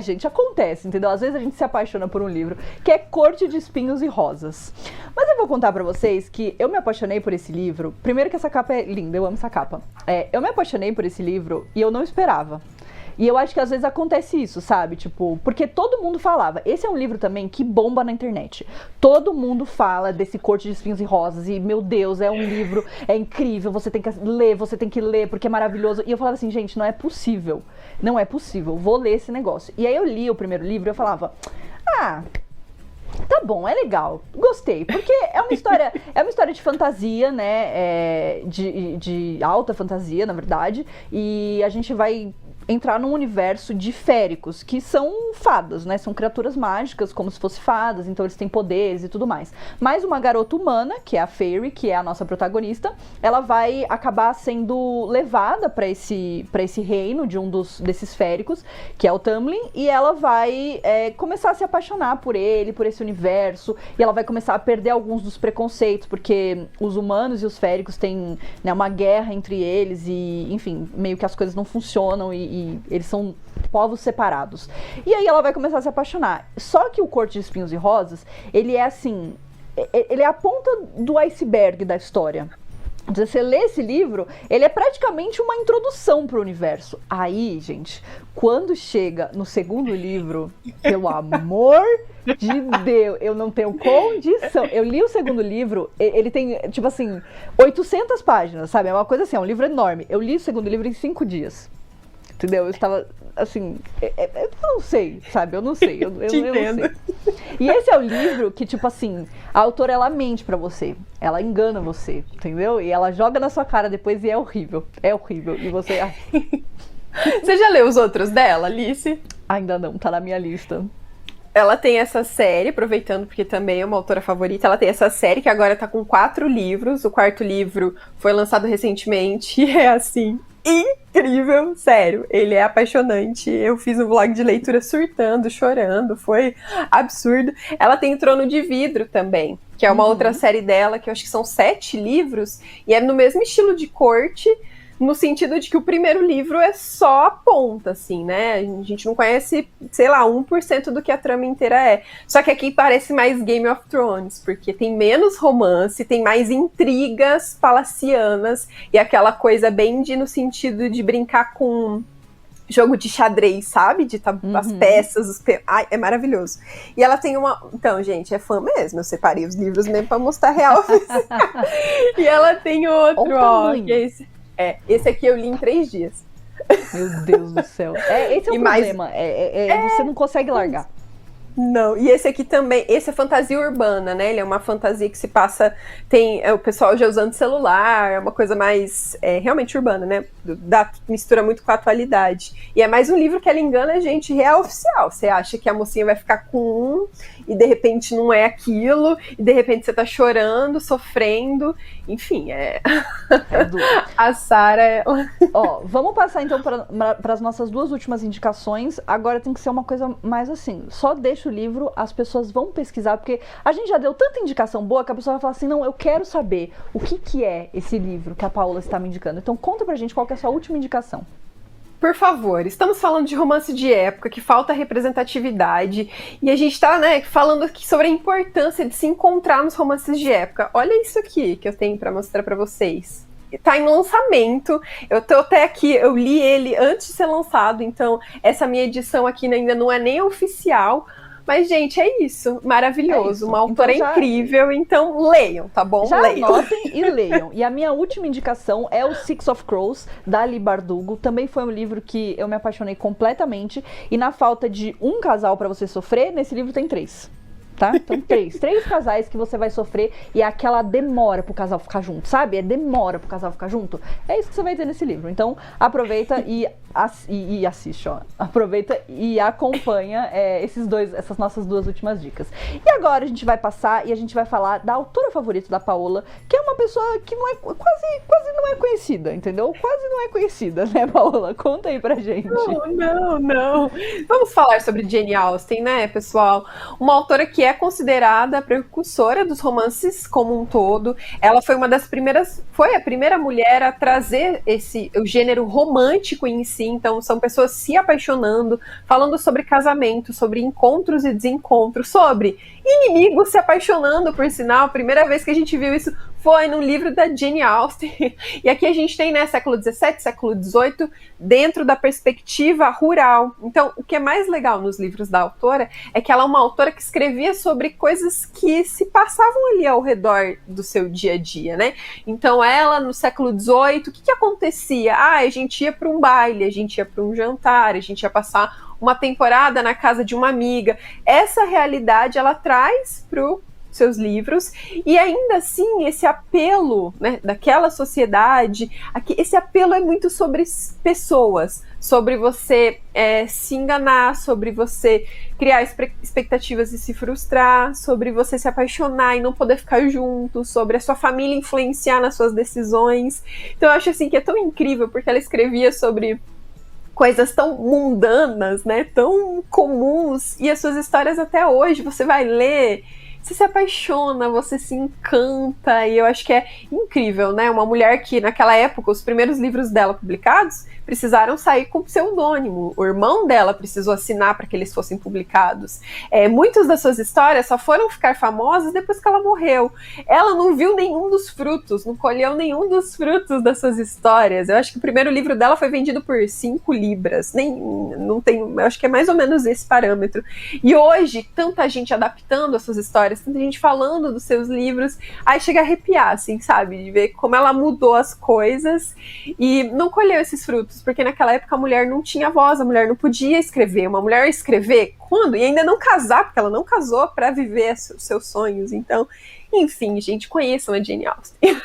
Gente, acontece, entendeu? Às vezes a gente se apaixona por um livro, que é Corte de Espinhos e Rosas. Mas eu vou contar pra vocês que eu me apaixonei por esse livro. Primeiro que essa capa é linda, eu amo essa capa. Eu me apaixonei por esse livro e eu não esperava. E eu acho que às vezes acontece isso, sabe? Tipo, porque todo mundo falava. Esse é um livro também que bomba na internet. Todo mundo fala desse Corte de Espinhos e Rosas. E, meu Deus, é um livro, é incrível, você tem que ler, porque é maravilhoso. E eu falava assim, gente, não é possível. Não é possível, vou ler esse negócio. E aí eu li o primeiro livro e eu falava, tá bom, é legal, gostei, porque é uma história de fantasia, né, de alta fantasia, na verdade, e a gente vai entrar num universo de féricos, que são fadas, né? São criaturas mágicas, como se fossem fadas, então eles têm poderes e tudo mais. Mas uma garota humana, que é a Fairy, que é a nossa protagonista, ela vai acabar sendo levada para esse reino de desses féricos, que é o Tamlin, e ela vai começar a se apaixonar por ele, por esse universo, e ela vai começar a perder alguns dos preconceitos, porque os humanos e os féricos têm, né, uma guerra entre eles, e, enfim, meio que as coisas não funcionam, e eles são povos separados. E aí ela vai começar a se apaixonar. Só que o Corte de Espinhos e Rosas, ele é assim, ele é a ponta do iceberg da história. Você lê esse livro, ele é praticamente uma introdução pro universo. Aí, gente, quando chega no segundo livro, pelo amor de Deus, eu não tenho condição. Eu li o segundo livro, ele tem, tipo assim, 800 páginas, sabe? É uma coisa assim, é um livro enorme. Eu li o segundo livro em 5 dias. Entendeu? Eu estava, assim, eu não sei, sabe? Eu não sei, eu não sei. E esse é o livro que, tipo assim, a autora, ela mente pra você. Ela engana você, entendeu? E ela joga na sua cara depois e é horrível. É horrível. E você... Você já leu os outros dela, Alice? Ainda não, tá na minha lista. Ela tem essa série, aproveitando porque também é uma autora favorita, ela tem essa série que agora tá com 4 livros. O 4º livro foi lançado recentemente e é assim... incrível, sério, ele é apaixonante. Eu fiz um vlog de leitura surtando, chorando, foi absurdo. Ela tem Trono de Vidro também, que é uma outra série dela, que eu acho que são 7 livros, e é no mesmo estilo de corte, no sentido de que o primeiro livro é só a ponta, assim, né? A gente não conhece, sei lá, 1% do que a trama inteira é. Só que aqui parece mais Game of Thrones, porque tem menos romance, tem mais intrigas palacianas, e aquela coisa bem no sentido de brincar com jogo de xadrez, sabe? De as peças, ai, é maravilhoso. E ela tem uma... Então, gente, é fã mesmo. Eu separei os livros mesmo pra mostrar real. E ela tem outro, ó, que é esse aqui eu li em 3 dias. Meu Deus do céu. Esse é o problema. Você não consegue largar. Não, e esse aqui também, esse é fantasia urbana, né? Ele é uma fantasia que se passa, tem o pessoal já usando celular, é uma coisa mais realmente urbana, né? Mistura muito com a atualidade. E é mais um livro que ela engana a gente real oficial. Você acha que a mocinha vai ficar com um, e de repente não é aquilo, e de repente você tá chorando, sofrendo, enfim, duro. A Sarah Ó, vamos passar então para as nossas 2 últimas indicações. Agora tem que ser uma coisa mais assim, só deixa o livro, as pessoas vão pesquisar, porque a gente já deu tanta indicação boa que a pessoa vai falar assim, não, eu quero saber o que é esse livro que a Paola está me indicando. Então conta pra gente qual que é a sua última indicação. Por favor, estamos falando de romance de época, que falta representatividade, e a gente tá, né, falando aqui sobre a importância de se encontrar nos romances de época. Olha isso aqui que eu tenho pra mostrar pra vocês. Tá em lançamento, eu tô até aqui, eu li ele antes de ser lançado, então essa minha edição aqui ainda não é nem oficial. Mas, gente, é isso. Maravilhoso. Uma autora então incrível. Então, leiam, tá bom? Já leiam. Anotem e leiam. E a minha última indicação é o Six of Crows, da Leigh Bardugo. Também foi um livro que eu me apaixonei completamente. E na falta de um casal pra você sofrer, nesse livro tem 3. Tá? Então, 3 casais que você vai sofrer e é aquela demora pro casal ficar junto, sabe? Demora pro casal ficar junto. É isso que você vai ter nesse livro. Então, aproveita e assiste, ó. Aproveita e acompanha essas nossas 2 últimas dicas. E agora a gente vai passar e a gente vai falar da autora favorita da Paola, que é uma pessoa que não é, quase não é conhecida, entendeu? Quase não é conhecida, né, Paola? Conta aí pra gente. Não. Vamos falar sobre Jane Austen, né, pessoal? Uma autora que é considerada a precursora dos romances como um todo. Ela foi foi a primeira mulher a trazer o gênero romântico em si. Então são pessoas se apaixonando, falando sobre casamento, sobre encontros e desencontros, sobre inimigos se apaixonando, por sinal. A primeira vez que a gente viu isso foi no livro da Jane Austen. E aqui a gente tem, né, século XVII, século XVIII, dentro da perspectiva rural. Então, o que é mais legal nos livros da autora é que ela é uma autora que escrevia sobre coisas que se passavam ali ao redor do seu dia a dia, né? Então, ela, no século XVIII, o que acontecia? A gente ia para um baile, a gente ia para um jantar, a gente ia passar uma temporada na casa de uma amiga. Essa realidade ela traz para seus livros, e ainda assim esse apelo, né, daquela sociedade, esse apelo é muito sobre pessoas, sobre você se enganar, sobre você criar expectativas e se frustrar, sobre você se apaixonar e não poder ficar junto, sobre a sua família influenciar nas suas decisões. Então eu acho assim que é tão incrível, porque ela escrevia sobre coisas tão mundanas, né, tão comuns, e as suas histórias até hoje, você vai ler, você se apaixona, você se encanta, e eu acho que é incrível, né? Uma mulher que, naquela época, os primeiros livros dela publicados precisaram sair com pseudônimo. O irmão dela precisou assinar para que eles fossem publicados. Muitas das suas histórias só foram ficar famosas depois que ela morreu. Ela não viu nenhum dos frutos, não colheu nenhum dos frutos das suas histórias. Eu acho que o primeiro livro dela foi vendido por 5 libras. Não tem, eu acho que é mais ou menos esse parâmetro. E hoje, tanta gente adaptando as suas histórias, tanta gente falando dos seus livros, aí chega a arrepiar, assim, sabe? De ver como ela mudou as coisas e não colheu esses frutos, porque naquela época a mulher não tinha voz, a mulher não podia escrever. Uma mulher escrever quando? E ainda não casar, porque ela não casou para viver os seus sonhos. Então, enfim, gente, conheçam a Jane Austen.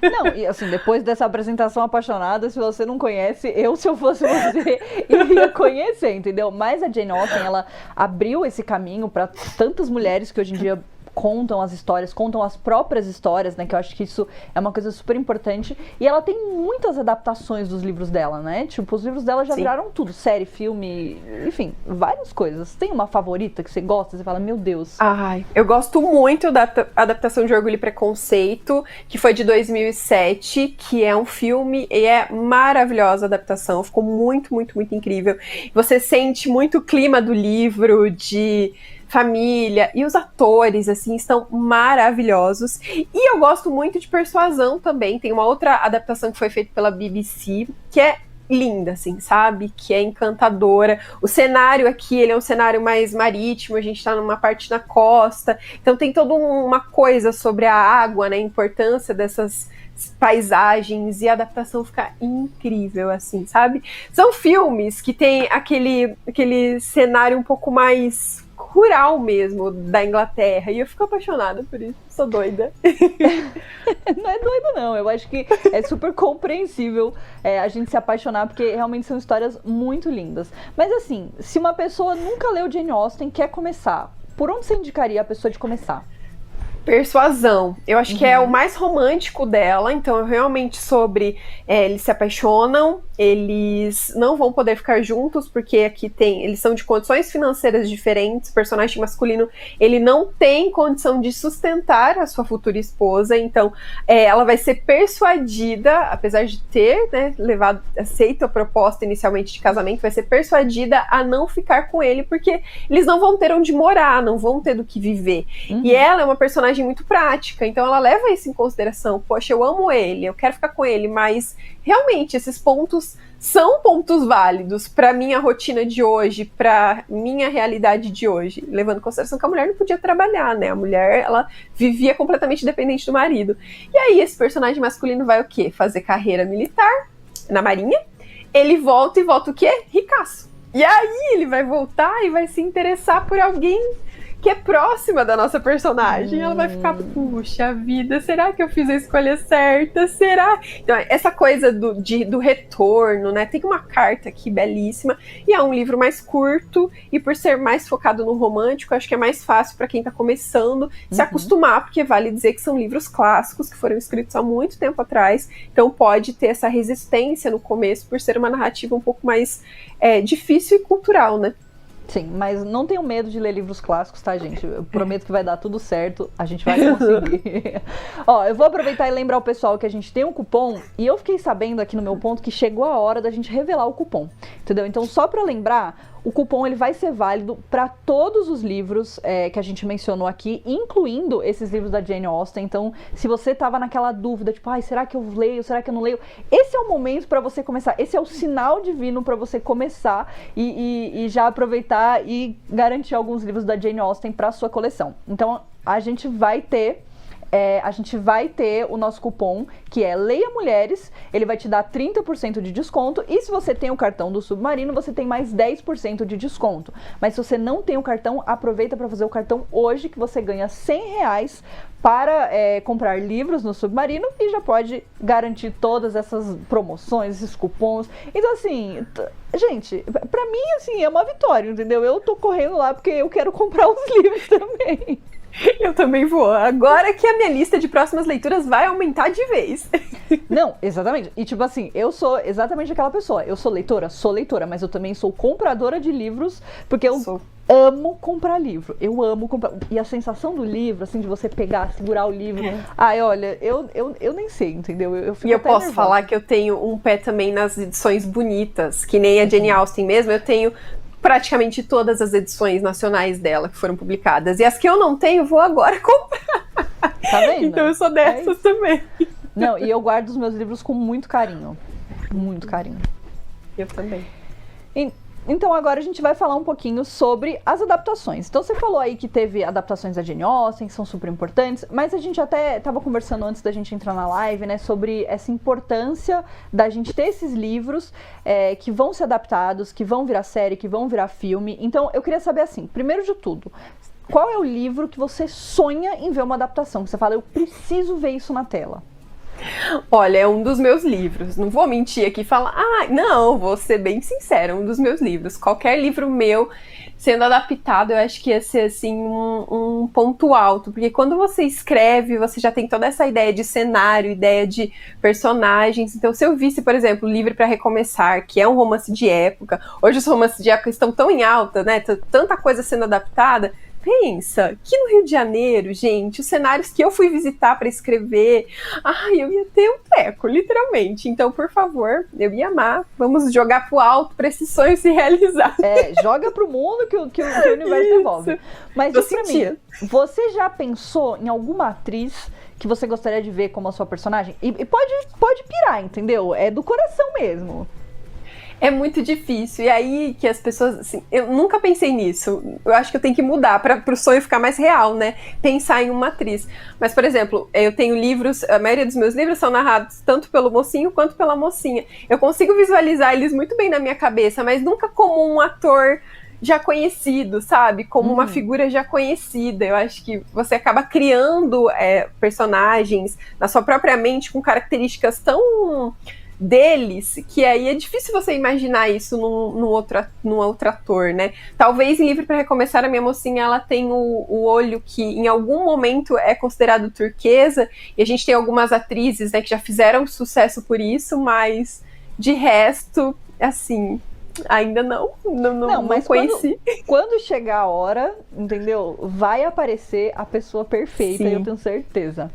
Não, e assim, depois dessa apresentação apaixonada, se você não conhece, se eu fosse você, iria conhecer, entendeu? Mas a Jane Austen, ela abriu esse caminho para tantas mulheres que hoje em dia contam as histórias, contam as próprias histórias, né, que eu acho que isso é uma coisa super importante, e ela tem muitas adaptações dos livros dela, né, tipo, os livros dela já viraram tudo, série, filme, enfim, várias coisas. Tem uma favorita que você gosta, você fala, meu Deus? Ai, eu gosto muito da adaptação de Orgulho e Preconceito, que foi de 2007, que é um filme, e é maravilhosa a adaptação, ficou muito, muito, muito incrível. Você sente muito o clima do livro, de família, e os atores, assim, estão maravilhosos. E eu gosto muito de Persuasão também, tem uma outra adaptação que foi feita pela BBC, que é linda, assim, sabe? Que é encantadora. O cenário aqui, ele é um cenário mais marítimo, a gente tá numa parte na costa, então tem toda uma coisa sobre a água, né? A importância dessas paisagens, e a adaptação fica incrível, assim, sabe? São filmes que tem aquele cenário um pouco mais rural mesmo da Inglaterra, e eu fico apaixonada por isso, sou doida. Não é doida não, eu acho que é super compreensível a gente se apaixonar, porque realmente são histórias muito lindas. Mas assim, se uma pessoa nunca leu Jane Austen, quer começar, por onde você indicaria a pessoa de começar? Persuasão, eu acho que é o mais romântico dela, então é realmente sobre eles se apaixonam, eles não vão poder ficar juntos, porque aqui eles são de condições financeiras diferentes, o personagem masculino, ele não tem condição de sustentar a sua futura esposa, então ela vai ser persuadida, apesar de ter, né, aceito a proposta inicialmente de casamento, vai ser persuadida a não ficar com ele, porque eles não vão ter onde morar, não vão ter do que viver. E ela é uma personagem muito prática, então ela leva isso em consideração. Poxa, eu amo ele, eu quero ficar com ele, mas realmente esses pontos são pontos válidos para minha rotina de hoje, para minha realidade de hoje, levando em consideração que a mulher não podia trabalhar, né? A mulher, ela vivia completamente dependente do marido. E aí esse personagem masculino vai o quê? Fazer carreira militar na marinha. Ele volta o quê? Ricaço. E aí ele vai voltar e vai se interessar por alguém que é próxima da nossa personagem. Ela vai ficar, puxa vida, será que eu fiz a escolha certa? Será? Então, essa coisa do retorno, né? Tem uma carta aqui belíssima, e é um livro mais curto, e por ser mais focado no romântico, acho que é mais fácil para quem tá começando se acostumar, porque vale dizer que são livros clássicos, que foram escritos há muito tempo atrás, então pode ter essa resistência no começo, por ser uma narrativa um pouco mais difícil e cultural, né? Sim, mas não tenham medo de ler livros clássicos, tá, gente? Eu prometo que vai dar tudo certo, a gente vai conseguir. Ó, eu vou aproveitar e lembrar o pessoal que a gente tem um cupom, e eu fiquei sabendo aqui no meu ponto que chegou a hora da gente revelar o cupom, entendeu? Então, só pra lembrar, o cupom ele vai ser válido para todos os livros que a gente mencionou aqui, incluindo esses livros da Jane Austen. Então, se você tava naquela dúvida, tipo, será que eu leio, será que eu não leio? Esse é o momento para você começar, esse é o sinal divino para você começar e já aproveitar e garantir alguns livros da Jane Austen para sua coleção. Então, a gente vai ter o nosso cupom, que é Leia Mulheres, ele vai te dar 30% de desconto, e se você tem o cartão do Submarino, você tem mais 10% de desconto. Mas se você não tem o cartão, aproveita para fazer o cartão hoje, que você ganha R$100 para comprar livros no Submarino, e já pode garantir todas essas promoções, esses cupons. Então, assim, gente, pra mim, assim, é uma vitória, entendeu? Eu tô correndo lá porque eu quero comprar os livros também. Eu também vou. Agora que a minha lista de próximas leituras vai aumentar de vez. Não, exatamente. E tipo assim, eu sou exatamente aquela pessoa. Eu sou leitora, mas eu também sou compradora de livros, porque eu amo comprar livro. Eu amo comprar. E a sensação do livro, assim, de você pegar, segurar o livro. Ai, olha, eu nem sei, entendeu? Eu fico E eu até posso nervosa. falar que eu tenho um pé também nas edições bonitas, que nem a Jane Austen mesmo. Eu tenho praticamente todas as edições nacionais dela que foram publicadas. E as que eu não tenho, vou agora comprar. Tá vendo? Então eu sou dessas também. Não, e eu guardo os meus livros com muito carinho. Muito carinho. Eu também. Então agora a gente vai falar um pouquinho sobre as adaptações. Então você falou aí que teve adaptações da Jane Austen, que são super importantes, mas a gente até estava conversando antes da gente entrar na live, né, sobre essa importância da gente ter esses livros que vão ser adaptados, que vão virar série, que vão virar filme. Então eu queria saber assim, primeiro de tudo, qual é o livro que você sonha em ver uma adaptação? Que você fala, eu preciso ver isso na tela. Olha, é um dos meus livros. Não vou mentir aqui e falar, não, vou ser bem sincera, um dos meus livros. Qualquer livro meu sendo adaptado, eu acho que ia ser, assim, um ponto alto. Porque quando você escreve, você já tem toda essa ideia de cenário, ideia de personagens. Então, se eu visse, por exemplo, Livre para Recomeçar, que é um romance de época, hoje os romances de época estão tão em alta, né? Tanta coisa sendo adaptada. Pensa que no Rio de Janeiro, gente, os cenários que eu fui visitar para escrever, eu ia ter um treco, literalmente. Então, por favor, eu ia amar. Vamos jogar pro alto para esse sonho se realizar. Joga pro mundo que o universo devolve. Mas diz pra mim, você já pensou em alguma atriz que você gostaria de ver como a sua personagem? E pode pirar, entendeu? É do coração mesmo. É muito difícil, e aí que as pessoas, assim, eu nunca pensei nisso, eu acho que eu tenho que mudar para o sonho ficar mais real, né, pensar em uma atriz. Mas, por exemplo, eu tenho livros, a maioria dos meus livros são narrados tanto pelo mocinho quanto pela mocinha. Eu consigo visualizar eles muito bem na minha cabeça, mas nunca como um ator já conhecido, sabe, como uma figura já conhecida. Eu acho que você acaba criando personagens na sua própria mente com características tão deles, que aí é difícil você imaginar isso num outro ator, né? Talvez em Livre para Recomeçar, a minha mocinha, ela tem o olho que em algum momento é considerado turquesa, e a gente tem algumas atrizes, né, que já fizeram sucesso por isso, mas de resto, assim, ainda não conheci. Quando chegar a hora, entendeu? Vai aparecer a pessoa perfeita, eu tenho certeza.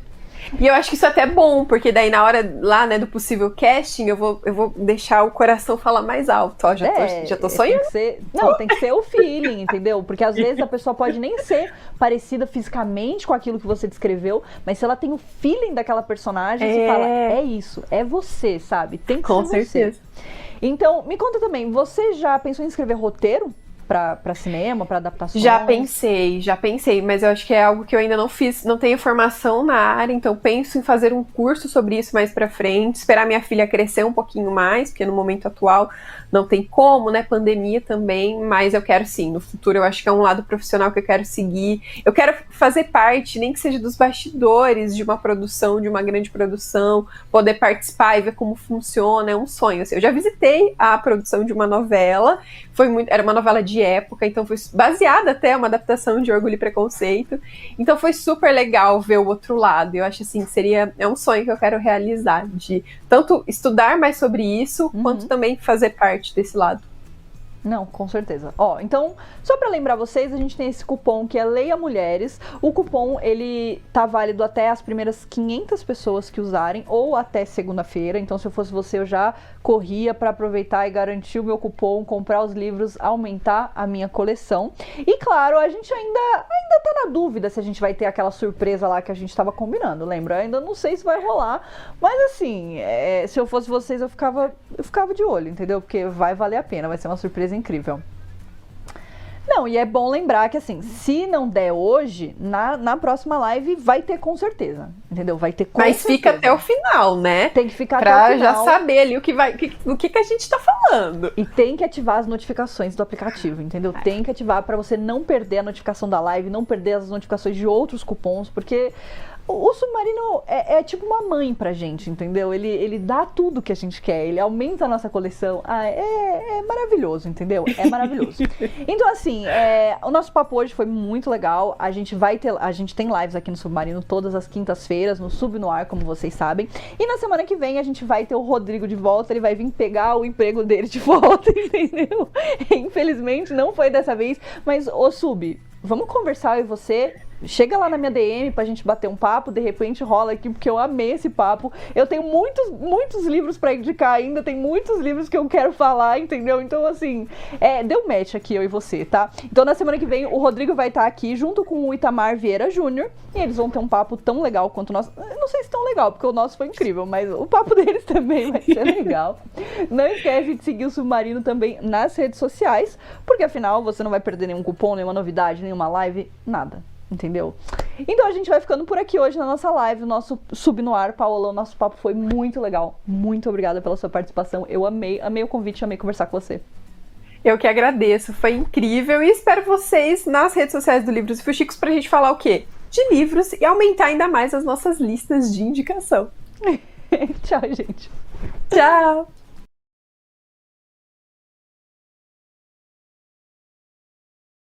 E eu acho que isso é até bom, porque daí na hora lá, né, do possível casting, eu vou deixar o coração falar mais alto. Ó, já tô sonhando. Tem que ser o feeling, entendeu? Porque às vezes a pessoa pode nem ser parecida fisicamente com aquilo que você descreveu, mas se ela tem o feeling daquela personagem, você fala, é isso, é você, sabe? Tem que com ser certeza. Você. Então, me conta também, você já pensou em escrever roteiro? Pra cinema, pra adaptações? Já pensei, mas eu acho que é algo que eu ainda não fiz, não tenho formação na área, então penso em fazer um curso sobre isso mais pra frente, esperar minha filha crescer um pouquinho mais, porque no momento atual não tem como, né, pandemia também, mas eu quero sim, no futuro eu acho que é um lado profissional que eu quero seguir, eu quero fazer parte, nem que seja dos bastidores de uma produção, de uma grande produção, poder participar e ver como funciona, é um sonho, assim. Eu já visitei a produção de uma novela, era uma novela de época, então foi baseada até uma adaptação de Orgulho e Preconceito, então foi super legal ver o outro lado. Eu acho assim, é um sonho que eu quero realizar, de tanto estudar mais sobre isso, quanto também fazer parte desse lado. Não, com certeza. Então, só pra lembrar vocês, a gente tem esse cupom que é Leia Mulheres. O cupom, ele tá válido até as primeiras 500 pessoas que usarem, ou até segunda-feira. Então, se eu fosse você, eu já corria pra aproveitar e garantir o meu cupom, comprar os livros, aumentar a minha coleção. E, claro, a gente ainda tá na dúvida se a gente vai ter aquela surpresa lá que a gente tava combinando, lembra? Eu ainda não sei se vai rolar, mas assim, se eu fosse vocês, eu ficava de olho, entendeu? Porque vai valer a pena, vai ser uma surpresa incrível. Não, e é bom lembrar que assim, se não der hoje, na próxima live vai ter com certeza, entendeu? Vai ter com Mas certeza. fica até o final, né? Tem que ficar até o final. Pra já saber ali o que a gente tá falando. E tem que ativar as notificações do aplicativo, entendeu? Tem que ativar pra você não perder a notificação da live, não perder as notificações de outros cupons, porque O Submarino é tipo uma mãe pra gente, entendeu? Ele dá tudo que a gente quer, ele aumenta a nossa coleção. É maravilhoso, entendeu? É maravilhoso. Então, assim, o nosso papo hoje foi muito legal. A gente tem lives aqui no Submarino todas as quintas-feiras, no Sub no Ar, como vocês sabem. E na semana que vem a gente vai ter o Rodrigo de volta, ele vai vir pegar o emprego dele de volta, entendeu? Infelizmente não foi dessa vez, mas, ô Sub, vamos conversar eu e você. Chega lá na minha DM pra gente bater um papo, de repente rola aqui, porque eu amei esse papo. Eu tenho muitos livros pra indicar ainda, tem muitos livros que eu quero falar, entendeu? Então, assim, deu match aqui, eu e você, tá? Então, na semana que vem, o Rodrigo vai estar aqui junto com o Itamar Vieira Júnior, e eles vão ter um papo tão legal quanto o nosso. Eu não sei se tão legal, porque o nosso foi incrível, mas o papo deles também vai ser legal. Não esquece de seguir o Submarino também nas redes sociais, porque afinal, você não vai perder nenhum cupom, nenhuma novidade, nenhuma live, nada. Entendeu? Então a gente vai ficando por aqui hoje na nossa live, o nosso Sub no Ar. Paola, o nosso papo foi muito legal. Muito obrigada pela sua participação. Eu amei o convite, amei conversar com você. Eu que agradeço, foi incrível e espero vocês nas redes sociais do Livros e Fuxicos pra gente falar o quê? De livros e aumentar ainda mais as nossas listas de indicação. Tchau, gente. Tchau!